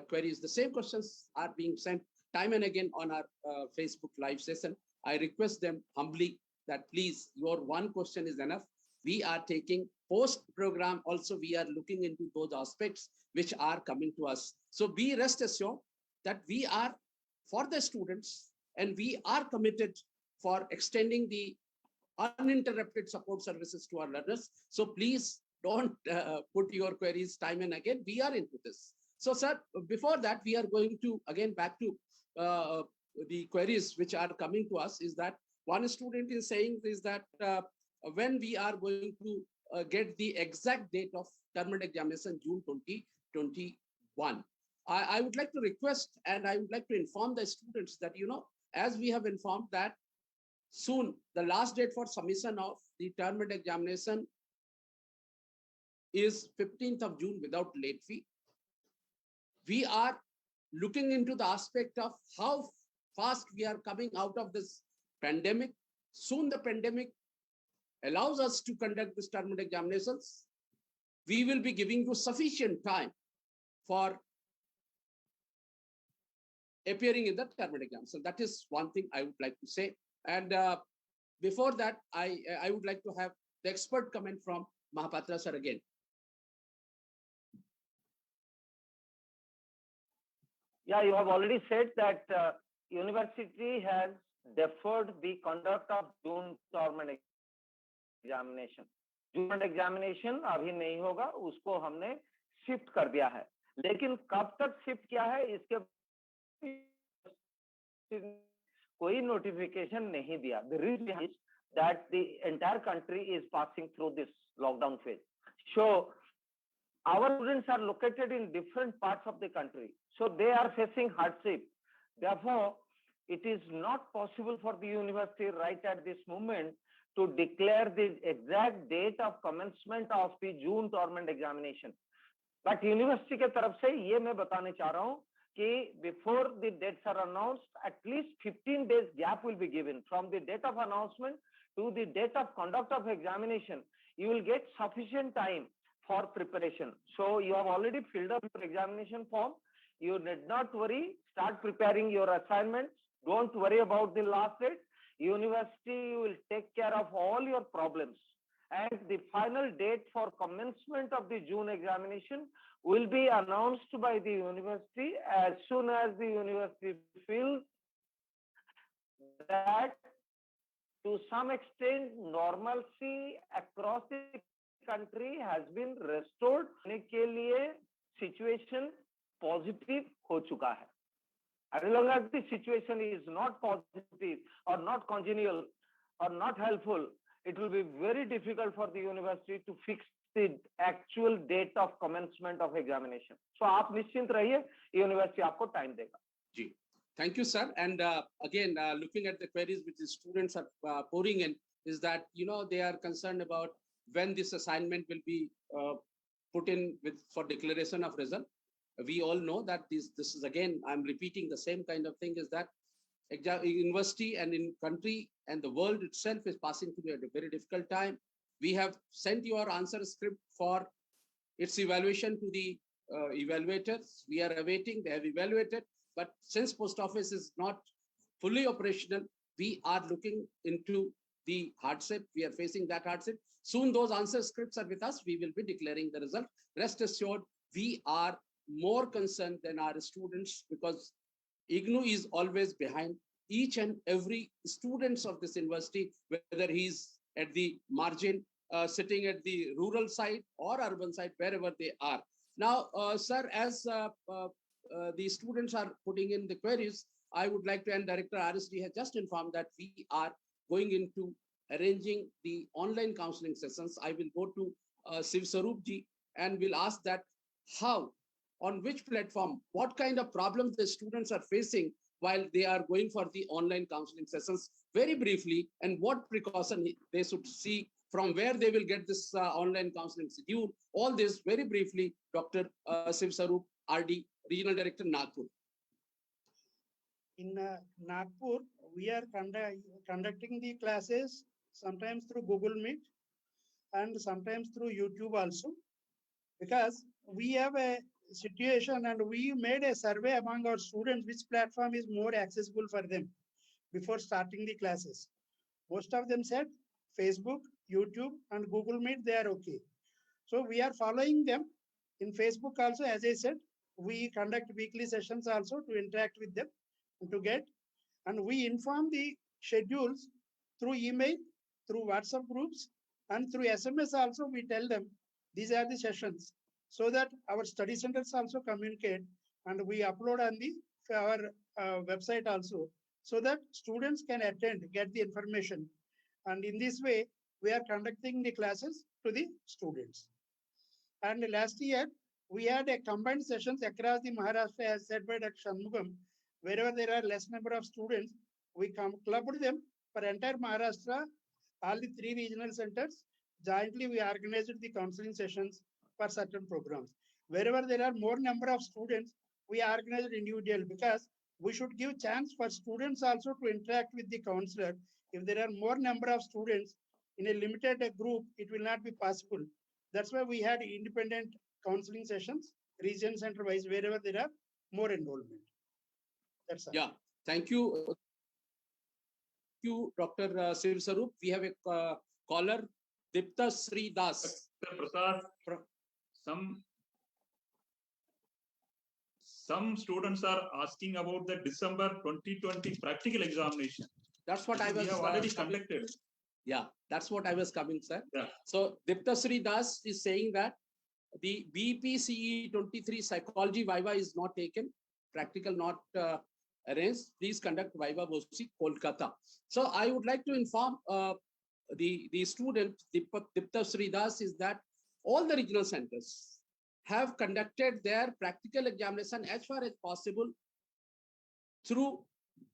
queries. The same questions are being sent time and again on our Facebook live session. I request them humbly that please, your one question is enough. we are taking post-program also, we are looking into those aspects which are coming to us. So be rest assured that we are for the students and we are committed for extending the uninterrupted support services to our learners. So please don't put your queries time and again. We are into this. So, sir, before that, we are going to again back to the queries which are coming to us. Is that one student is saying is that when we are going to get the exact date of terminal examination, June 2021. I would like to request and I would like to inform the students that, you know, as we have informed that soon the last date for submission of the terminal examination is 15th of June without late fee. We are looking into the aspect of how fast we are coming out of this pandemic. Soon the pandemic allows us to conduct this terminal examinations. We will be giving you sufficient time for appearing in the terminal exam. So that is one thing I would like to say. And before that, I would like to have the expert comment from Mahapatra sir again.
Yeah, you have already said that university has deferred the conduct of June terminal examination. June examination अभी नहीं होगा, उसको हमने shift कर दिया है. लेकिन कब तक शिफ्ट किया है इसके कोई नोटिफिकेशन नहीं दिया. The reason is that the entire country is passing through this lockdown phase. So our students are located in different parts of the country. So they are facing hardship. Therefore, it is not possible for the university right at this moment to declare the exact date of commencement of the June terminal examination. But university के तरफ से ये मैं बताने चाह रहा हूँ कि before the dates are announced, at least 15 days gap will be given from the date of announcement to the date of conduct of examination. You will get sufficient time for preparation. So you have already filled up your examination form. You need not worry. Start preparing your assignments. Don't worry about the last date. University will take care of all your problems. And the final date for commencement of the June examination will be announced by the university as soon as the university feels that to some extent normalcy across the country has been restored. के लिए situation positive हो चुका है. As long as the situation is not positive or not congenial or not helpful, it will be very difficult for the university to fix the actual date of commencement of examination. So आप निश्चिंत रहिए, university आपको time देगा.
जी, thank you, sir. And again, looking at the queries which the students are pouring in, is that, you know, they are concerned about when this assignment will be put in with for declaration of result. We all know that this is again, I'm repeating the same kind of thing, is that university and in country and the world itself is passing through a very difficult time. We have sent your answer script for its evaluation to the evaluators. We are awaiting, they have evaluated, but since post office is not fully operational, we are looking into the hardship. We are facing that hardship. Soon those answer scripts are with us. We will be declaring the result. Rest assured, we are more concerned than our students, because IGNOU is always behind each and every students of this university, whether he's at the margin, sitting at the rural side or urban side, wherever they are. Now, sir, as the students are putting in the queries, I would like to, and Director RSD has just informed that we are going into arranging the online counseling sessions. I will go to Shiv Sarup ji and will ask that how, on which platform, what kind of problems the students are facing while they are going for the online counseling sessions, very briefly, and what precaution they should see, from where they will get this online counseling schedule. All this very briefly, Dr. Shiv Sarup, RD, Regional Director, Nagpur.
In Nagpur, we are conducting the classes sometimes through Google Meet and sometimes through YouTube also, because we have a situation and we made a survey among our students which platform is more accessible for them before starting the classes. Most of them said Facebook YouTube and Google Meet, they are okay. So we are following them. In Facebook also, as I said, we conduct weekly sessions also to interact with them and to get, and we inform the schedules through email, through WhatsApp groups, and through SMS also. We tell them these are the sessions, so that our study centers also communicate, and we upload on the our website also, so that students can attend, get the information, and in this way we are conducting the classes to the students. And last year, we had a combined sessions across the Maharashtra, as said by Dr. Shanmugam. Wherever there are less number of students, we clubbed them for entire Maharashtra, all the 3 regional centers. Jointly, we organized the counseling sessions for certain programs. Wherever there are more number of students, we organized individual, because we should give chance for students also to interact with the counselor. If there are more number of students in a limited group, it will not be possible. That's why we had independent counseling sessions, region center wise, wherever there are more enrollment. That's all.
Yeah, thank you. Dr. Shiv Sarup. We have a caller, Dipta Sri Das.
Dr. Prasad, some students are asking about the December 2020 practical examination.
That's what I was.
We have already conducted.
Yeah, that's what I was coming, sir.
Yeah.
So Dipta Sri Das is saying that the BPCE 23 psychology Viva is not taken, practical not arranged. Please conduct Viva BOSI Kolkata. So I would like to inform the student Dipta Sri Das is that all the regional centers have conducted their practical examination as far as possible through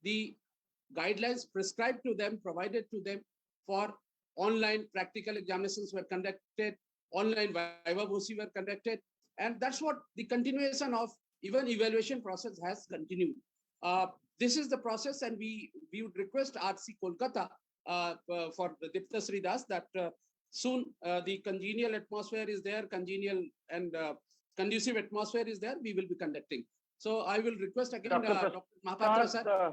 the guidelines prescribed to them, provided to them. For online practical examinations were conducted, online Viva BOSI were conducted, and that's what the continuation of even evaluation process has continued. This is the process, and we would request RC Kolkata for Dipta Sri Das that soon the congenial atmosphere is there, congenial and conducive atmosphere is there, we will be conducting. So I will request again Dr. Mahapatra sir.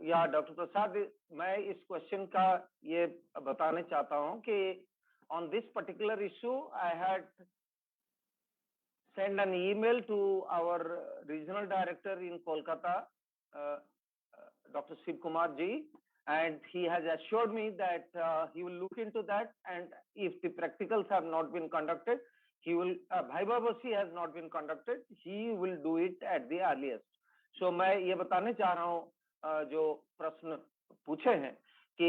Doctor Prasad, मैं इस question का ये बताने चाहता हूं कि on this particular issue I had send an email to our regional director in Kolkata, doctor Shiv Kumar ji, and he has assured me that he will look into that, and if the practicals have not been conducted, he will Viva BOSI has not been conducted, he will do it at the earliest. So मैं ये बताने चाह रहा हूँ जो प्रश्न पूछे हैं कि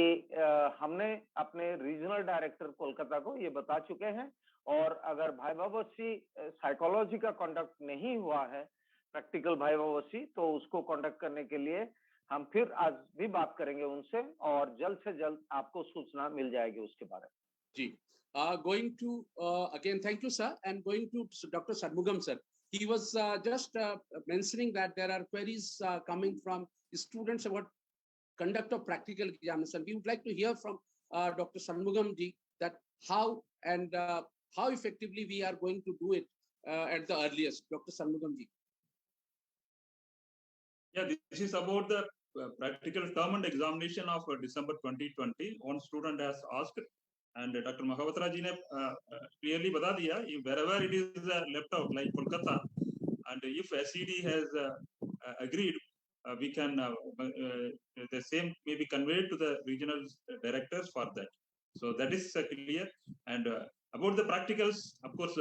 हमने अपने रीजनल डायरेक्टर कोलकाता को ये बता चुके हैं, और अगर Viva BOSI साइकोलॉजी का कंडक्ट नहीं हुआ है, प्रैक्टिकल Viva BOSI, तो उसको कंडक्ट करने के लिए हम फिर आज भी बात करेंगे उनसे, और जल्द से जल्द आपको सूचना मिल जाएगी उसके बारे में.
जी, going to again thank you sir, and going to Dr. Shanmugam sir. He was just mentioning that there are queries coming from students about conduct of practical examination. We would like to hear from Dr. Shanmugam ji that how and how effectively we are going to do it at the earliest. Dr. Shanmugam ji.
Yeah, this is about the practical term and examination of December 2020. One student has asked, and Dr. Mahapatra ji ne clearly bata diya, wherever it is left out, like Kolkata, and if SED has agreed, we can the same may be conveyed to the regional directors for that. So that is clear. And about the practicals, of course,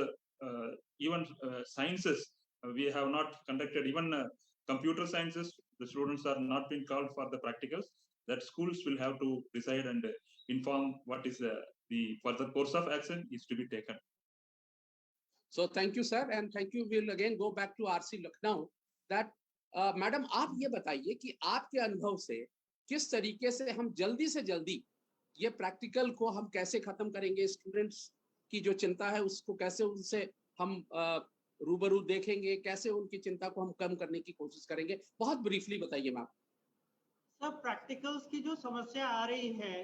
even sciences we have not conducted. Even computer sciences, the students are not being called for the practicals. That schools will have to decide and inform what is the further course of action is to be taken.
So thank you sir, and thank you. We'll again go back to RC Lucknow. That madam आप ये बताइए कि आपके अनुभव से किस तरीके से हम जल्दी से जल्दी ये प्रैक्टिकल को हम कैसे खत्म करेंगे, स्टूडेंट्स की जो चिंता है उसको कैसे उनसे हम रूबरू देखेंगे, कैसे उनकी चिंता को हम कम करने की कोशिश करेंगे, बहुत ब्रीफली बताइए मैम.
सब प्रैक्टिकल्स की जो समस्या आ रही है,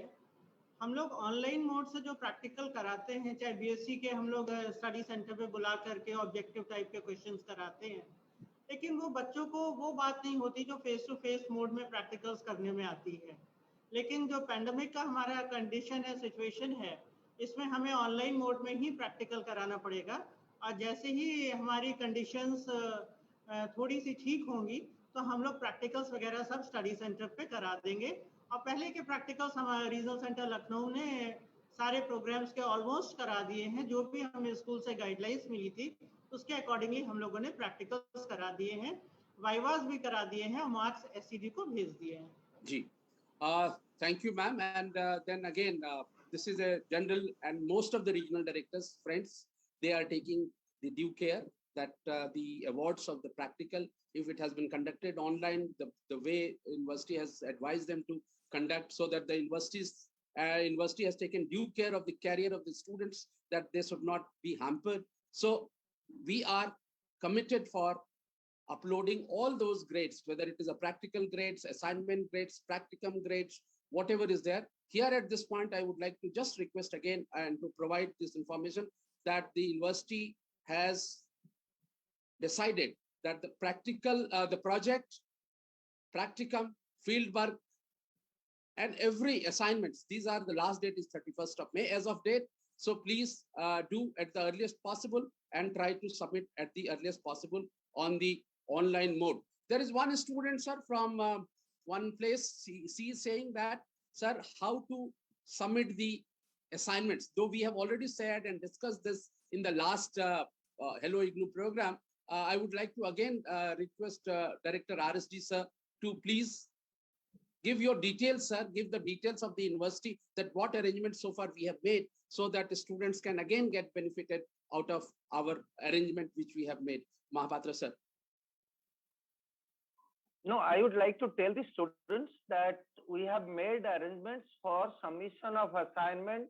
हम लोग ऑनलाइन मोड से जो प्रैक्टिकल कराते हैं, चाहे बीएससी के हम लोग स्टडी सेंटर पे बुला करके ऑब्जेक्टिव टाइप के क्वेश्चंस कराते हैं, लेकिन वो बच्चों को वो बात नहीं होती जो फेस टू फेस मोड में प्रैक्टिकल्स करने में आती है. लेकिन जो पैंडेमिक का हमारा कंडीशन है, सिचुएशन है, इसमें हमें ऑनलाइन मोड में ही प्रैक्टिकल कराना पड़ेगा। और जैसे ही हमारी कंडीशंस थोड़ी सी ठीक होंगी तो हम लोग प्रैक्टिकल्स वगैरह सब स्टडी सेंटर पे करा देंगे। और पहले के प्रैक्टिकल्स हमारे रीजनल सेंटर लखनऊ ने सारे प्रोग्राम्स के ऑलमोस्ट करा दिए हैं। जो भी हमें स्कूल से गाइडलाइंस मिली थी उसके अकॉर्डिंगली हम लोगों ने प्रैक्टिकल्स करा दिए हैं, वाइवास भी करा दिए हैं और मार्क्स एससीडी को भेज दिए हैं।
Ji. Thank you, ma'am. And then again, this is a general, and most of the regional directors, friends, they are taking the due care that the awards of the practical, if it has been conducted online, the way university has advised them to conduct, so that the university has taken due care of the career of the students, that they should not be hampered. So we are committed for uploading all those grades, whether it is a practical grades, assignment grades, practicum grades, whatever is there. Here at this point, I would like to just request again and to provide this information that the university has decided that the practical, the project, practicum, field work, and every assignments, these are the last date is 31st of May as of date. So please do at the earliest possible and try to submit at the earliest possible on the online mode. There is one student, sir, from one place. She is saying that, sir, how to submit the assignments? Though we have already said and discussed this in the last Hello IGNOU program, I would like to again request Director RSD, sir, to please give your details, sir. Give the details of the university, that what arrangements so far we have made, so that the students can again get benefited out of our arrangement which we have made. Mahapatra, sir.
No, I would like to tell the students that we have made arrangements for submission of assignment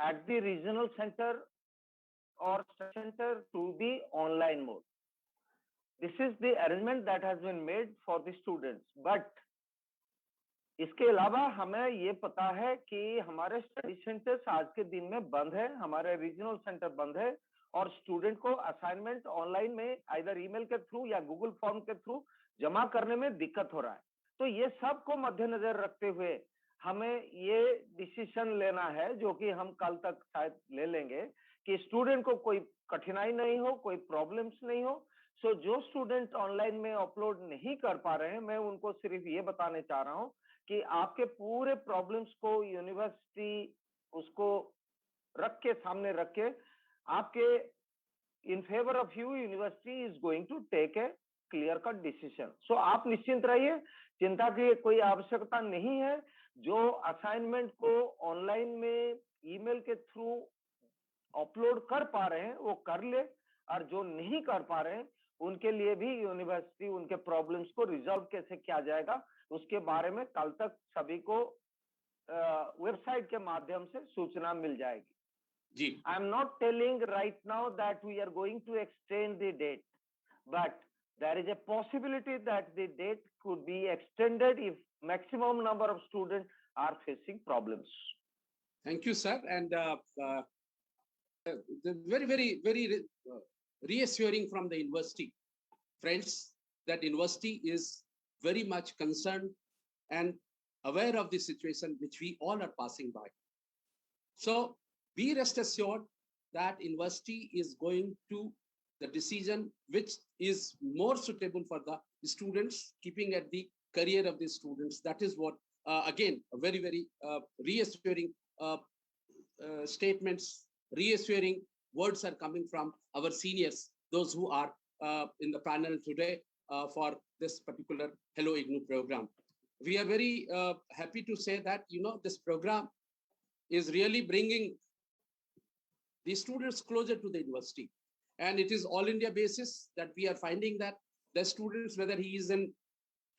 at the regional center or center to the online mode. This is the arrangement that has been made for the students. But इसके अलावा हमें ये पता है कि हमारे study centres आज के दिन में बंद है, हमारे रीजनल सेंटर बंद है और स्टूडेंट को असाइनमेंट ऑनलाइन में आइदर ईमेल के थ्रू या गूगल फॉर्म के थ्रू जमा करने में दिक्कत हो रहा है। तो ये सब को मद्देनजर रखते हुए हमें ये डिसीजन लेना है, जो कि हम कल तक शायद ले लेंगे, कि स्टूडेंट को कोई कठिनाई नहीं हो, कोई प्रॉब्लम्स नहीं हो। सो जो स्टूडेंट ऑनलाइन में अपलोड नहीं कर पा रहे हैं, मैं उनको सिर्फ ये बताने चाह रहा हूँ कि आपके पूरे प्रॉब्लम्स को यूनिवर्सिटी उसको रख के सामने रख के आपके in favour of you university is going to take a clear cut decision. So आप निश्चिंत रहिए, चिंता की कोई आवश्यकता नहीं है। जो असाइनमेंट को ऑनलाइन में ईमेल के थ्रू अपलोड कर पा रहे हैं वो कर ले, और जो नहीं कर पा रहे हैं उनके लिए भी यूनिवर्सिटी उनके प्रॉब्लम्स को रिजॉल्व कैसे किया जाएगा उसके बारे में कल तक सभी को वेबसाइट के माध्यम से सूचना मिल जाएगी।
जी,
I am not telling right now that we are going to extend the date, but there is a possibility that the date could be extended if maximum number of students are facing problems.
Thank you, sir. And very reassuring from the university, friends, that university is very much concerned and aware of the situation which we all are passing by. So be rest assured that university is going to the decision which is more suitable for the students, keeping at the career of the students. That is what, again, a very reassuring statements, reassuring words are coming from our seniors, those who are in the panel today for this particular Hello IGNOU program. We are very happy to say that, this program is really bringing the students closer to the university. And it is all India basis that we are finding that the students, whether he is in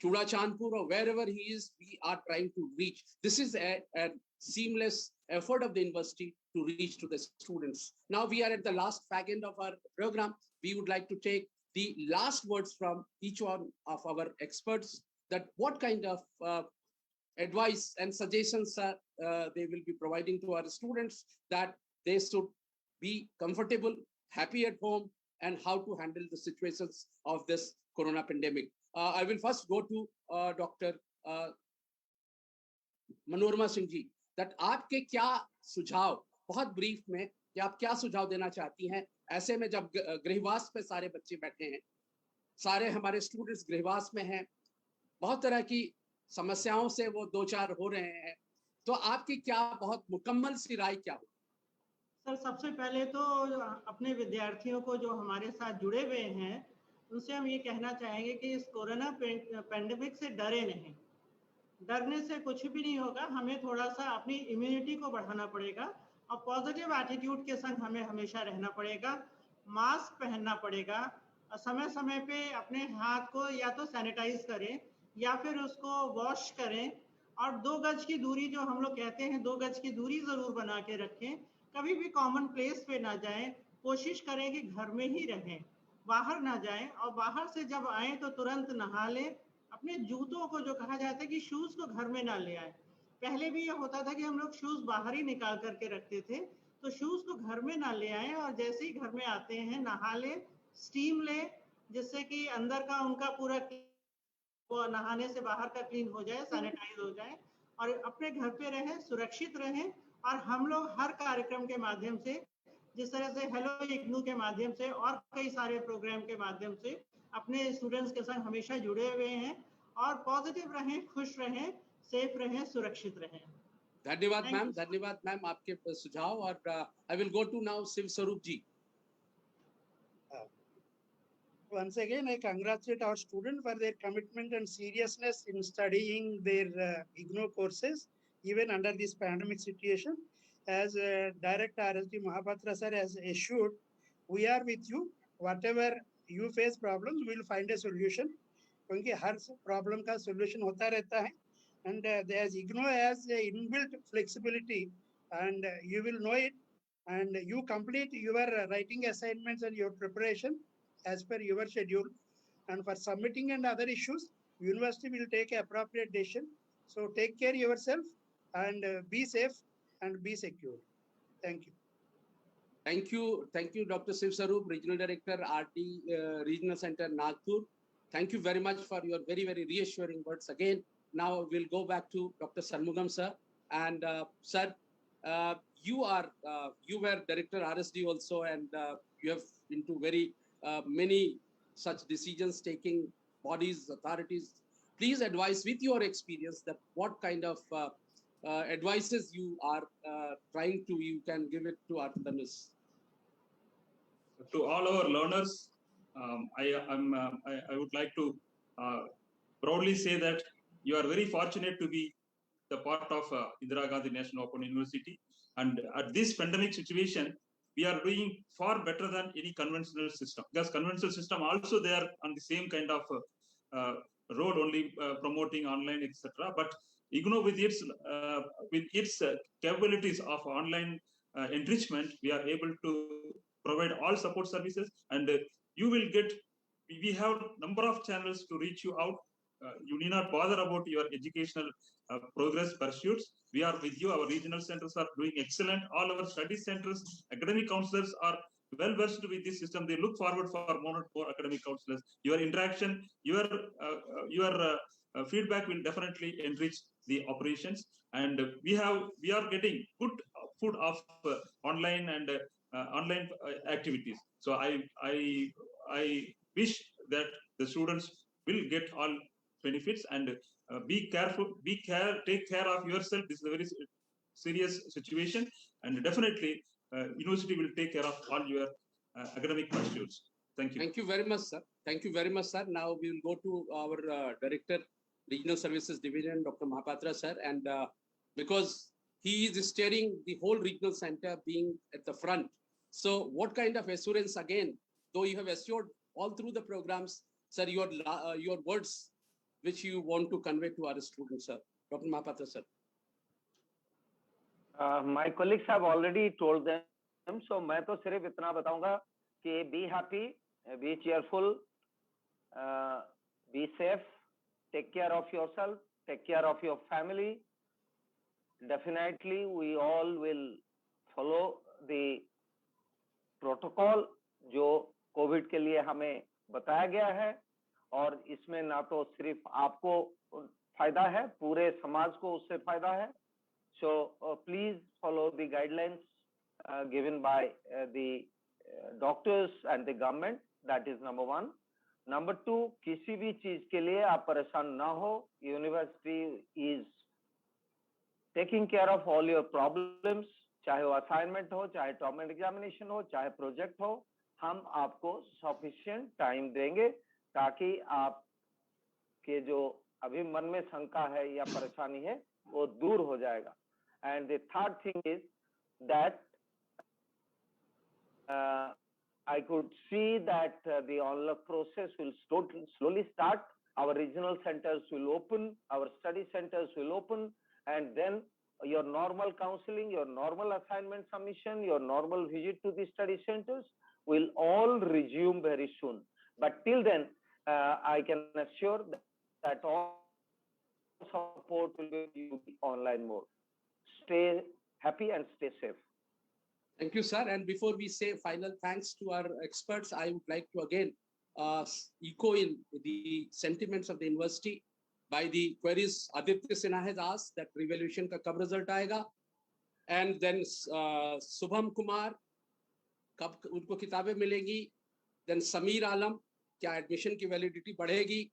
Chudachandpur or wherever he is, we are trying to reach. This is a seamless effort of the university to reach to the students. Now we are at the last fag end of our program. We would like to take the last words from each one of our experts, that what kind of advice and suggestions they will be providing to our students, that they should be comfortable, happy at home, and how to handle the situations of this corona pandemic. I will first go to Dr. Manorama Singh ji, that आपके क्या सुझाव, बहुत brief में, कि आप क्या सुझाव देना चाहती हैं ऐसे में जब गृहवास पे सारे बच्चे बैठे हैं, सारे हमारे स्टूडेंट्स गृहवास में हैं, बहुत तरह की समस्याओं से वो दो चार हो रहे हैं, तो आपकी क्या बहुत मुकम्मल सी राय क्या हो?
सर, सबसे पहले तो अपने विद्यार्थियों को जो हमारे साथ जुड़े हुए हैं, उनसे हम ये कहना चाहेंगे कि इस कोरोना पेंडेमिक से डरे नहीं। डरने से कुछ भी नहीं होगा, हमें थोड़ा-सा अपनी इम्यूनिटी को बढ़ाना पड़ेगा और पॉजिटिव एटीट्यूड के संग हमें हमेशा रहना पड़ेगा, मास्क पहनना पड़ेगा और समय-समय पे अपने हाथ को या तो सैनिटाइज़ करें या फिर उसको वॉश करें और 2 गज की दूरी जो हम लोग कहते हैं, 2 गज की दूरी ज़रूर बना के रखें। कभी भी कॉमन प्लेस पे ना जाएँ, कोशिश करें कि घर में ही रहें, बाहर ना जाएँ और बाहर से जब आएँ तो तुरंत नहा लें। अपने जूतों को, जो कहा जाता है कि शूज़ को घर में ना ले आएँ। पहले भी ये होता था कि हम लोग शूज़ बाहर ही निकाल कर के रखते थे, तो शूज़ को घर में ना ले आएँ और जैसे ही घर में आते हैं, नहा लें, स्टीम लें, जिससे कि अंदर का उनका पूरा वो नहाने से बाहर का क्लीन हो जाए, सैनिटाइज़ हो जाए और अपने घर पे रहें, सुरक्षित रहें और हम लोग हर कार्यक्रम के माध्यम से, जिस तरह से हेलो इग्नू के माध्यम से और कई सारे प्रोग्राम के माध्यम से अपने स्टूडेंट्स के संग हमेशा जुड़े हुए हैं और पॉजिटिव रहें, खुश रहें, सेफ रहें, सुरक्षित रहें।
धन्यवाद मैम आपके सुझाव और I will go to now Shiv Swaroop ji.
Once again, I congratulate our students for their commitment and seriousness in studying their IGNOU courses, even under this pandemic situation. As Director RSD Mahapatra sir has assured, we are with you. Whatever you face problems, we will find a solution. क्योंकि हर problem का solution होता रहता है, and as IGNOU has inbuilt flexibility, and you will know it, and you complete your writing assignments and your preparation as per your schedule, and for submitting and other issues, university will take appropriate decision. So take care yourself and be safe and be secure. Thank you.
Thank you, Dr. Shiv Swaroop, Regional Director, RD Regional Center, Nagpur. Thank you very much for your very, very reassuring words again. Now we'll go back to Dr. Shanmugam, sir. And sir, you were Director RSD also, and you have into very many such decisions taking bodies, authorities. Please advise with your experience that what kind of advices you are trying to, you can give it to our learners.
To all our learners, I would like to proudly say that you are very fortunate to be the part of Indira Gandhi National Open University. And at this pandemic situation, we are doing far better than any conventional system. Because conventional system also they are on the same kind of road, only promoting online, etc. But IGNOU with its capabilities of online enrichment, we are able to provide all support services, and you will get. We have number of channels to reach you out. You need not bother about your educational progress pursuits. We are with you. Our regional centers are doing excellent. All our study centers, academic counselors are well versed with this system. They look forward for more academic counselors. Your interaction, your feedback will definitely enrich the operations. And we are getting good food of online and online activities. So I wish that the students will get all benefits, and be careful, take care of yourself. This is a very serious situation, and definitely university will take care of all your academic pursuits. Thank you.
Thank you very much, sir. Thank you very much, sir. Now we will go to our Director, Regional Services Division, Dr. Mahapatra, sir. And because he is steering the whole regional center, being at the front. So what kind of assurance, again, though you have assured all through the programs, sir, your words which you want to convey to our students, sir. Dr. Mahapatra, sir.
My colleagues have already told them, so मैं तो सिर्फ इतना बताऊंगा कि be happy, be cheerful, be safe, take care of yourself, take care of your family. Definitely, we all will follow the protocol जो Covid के लिए हमें बताया गया है, और इसमें ना तो सिर्फ आपको फायदा है, पूरे समाज को उससे फायदा है. So please follow the guidelines given by the doctors and the government. That is number one. Number two, किसी भी चीज के लिए आप परेशान ना हो. University is taking care of all your problems. चाहे वो असाइनमेंट हो, चाहे टर्म एग्जामिनेशन हो, चाहे प्रोजेक्ट हो, हम आपको सफिशिएंट टाइम देंगे ताकि आप के जो अभी मन में शंका है या परेशानी है वो दूर हो जाएगा. And the third thing is that I could see that the online process will slowly start. Our regional centers will open, our study centers will open, and then your normal counseling, your normal assignment submission, your normal visit to the study centers will all resume very soon. But till then, I can assure that all support will be online mode. Stay happy and stay safe.
Thank you, sir. And before we say final thanks to our experts, I would like to again echo in the sentiments of the university by the queries Aditya Sinha has asked that revaluation ka kab result aayega, and then Subham Kumar kab unko kitabein milengi, then Sameer Alam kya admission ki validity badhegi,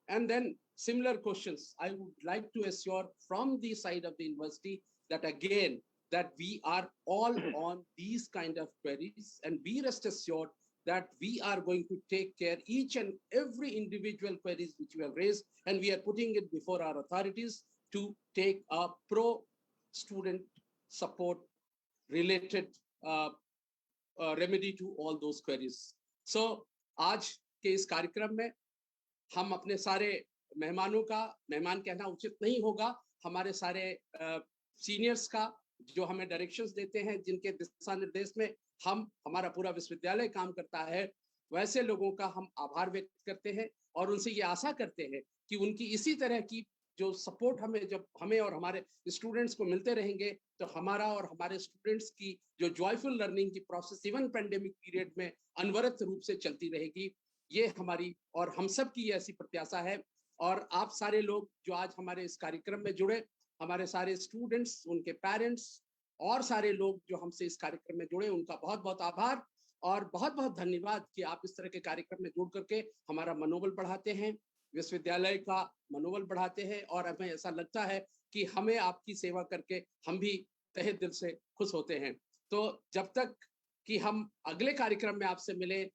and then similar questions. I would like to assure from the side of the university that again that we are all on these kind of queries, and be rest assured that we are going to take care each and every individual queries which we have raised, and we are putting it before our authorities to take a pro student support related remedy to all those queries. So आज के इस कार्यक्रम में हम अपने सारे मेहमानों का, मेहमान कहना उचित नहीं होगा, हमारे सारे सीनियर्स का जो हमें डायरेक्शंस देते हैं, जिनके दिशा निर्देश में हमारा पूरा विश्वविद्यालय काम करता है, वैसे लोगों का हम आभार व्यक्त करते हैं और उनसे ये आशा करते हैं कि उनकी इसी तरह की जो सपोर्ट जब हमें और हमारे स्टूडेंट्स को मिलते रहेंगे तो हमारा और हमारे स्टूडेंट्स की जो जॉयफुल लर्निंग की प्रोसेस इवन पेंडेमिक पीरियड में अनवरत रूप से चलती रहेगी. ये हमारी और हम सब की ऐसी प्रत्याशा है. और आप सारे लोग जो आज हमारे इस कार्यक्रम में जुड़े, हमारे सारे स्टूडेंट्स, उनके पेरेंट्स और सारे लोग जो हमसे इस कार्यक्रम में जुड़े, उनका बहुत बहुत आभार और बहुत बहुत धन्यवाद कि आप इस तरह के कार्यक्रम में जुड़ करके हमारा मनोबल बढ़ाते हैं, विश्वविद्यालय का मनोबल बढ़ाते हैं, और हमें ऐसा लगता है कि हमें आपकी सेवा करके हम भी तहे दिल से खुश होते हैं. तो जब तक कि हम अगले कार्यक्रम में आपसे मिले,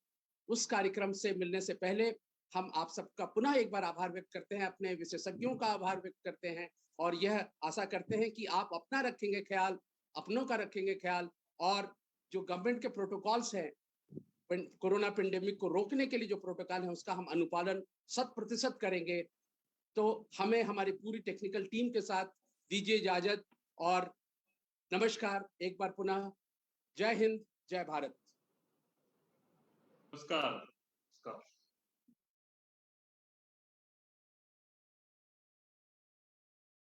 उस कार्यक्रम से मिलने से पहले हम आप सबका पुनः एक बार आभार व्यक्त करते हैं, अपने विशेषज्ञों का आभार व्यक्त करते हैं और यह आशा करते हैं कि आप अपना रखेंगे ख्याल, अपनों का रखेंगे ख्याल, और जो गवर्नमेंट के प्रोटोकॉल्स हैं, कोरोना पेंडेमिक को रोकने के लिए जो प्रोटोकॉल है उसका हम अनुपालन 100% करेंगे. तो हमें हमारी पूरी टेक्निकल टीम के साथ दीजिए इजाजत और नमस्कार. एक बार पुनः जय हिंद, जय भारत.
नमस्कार.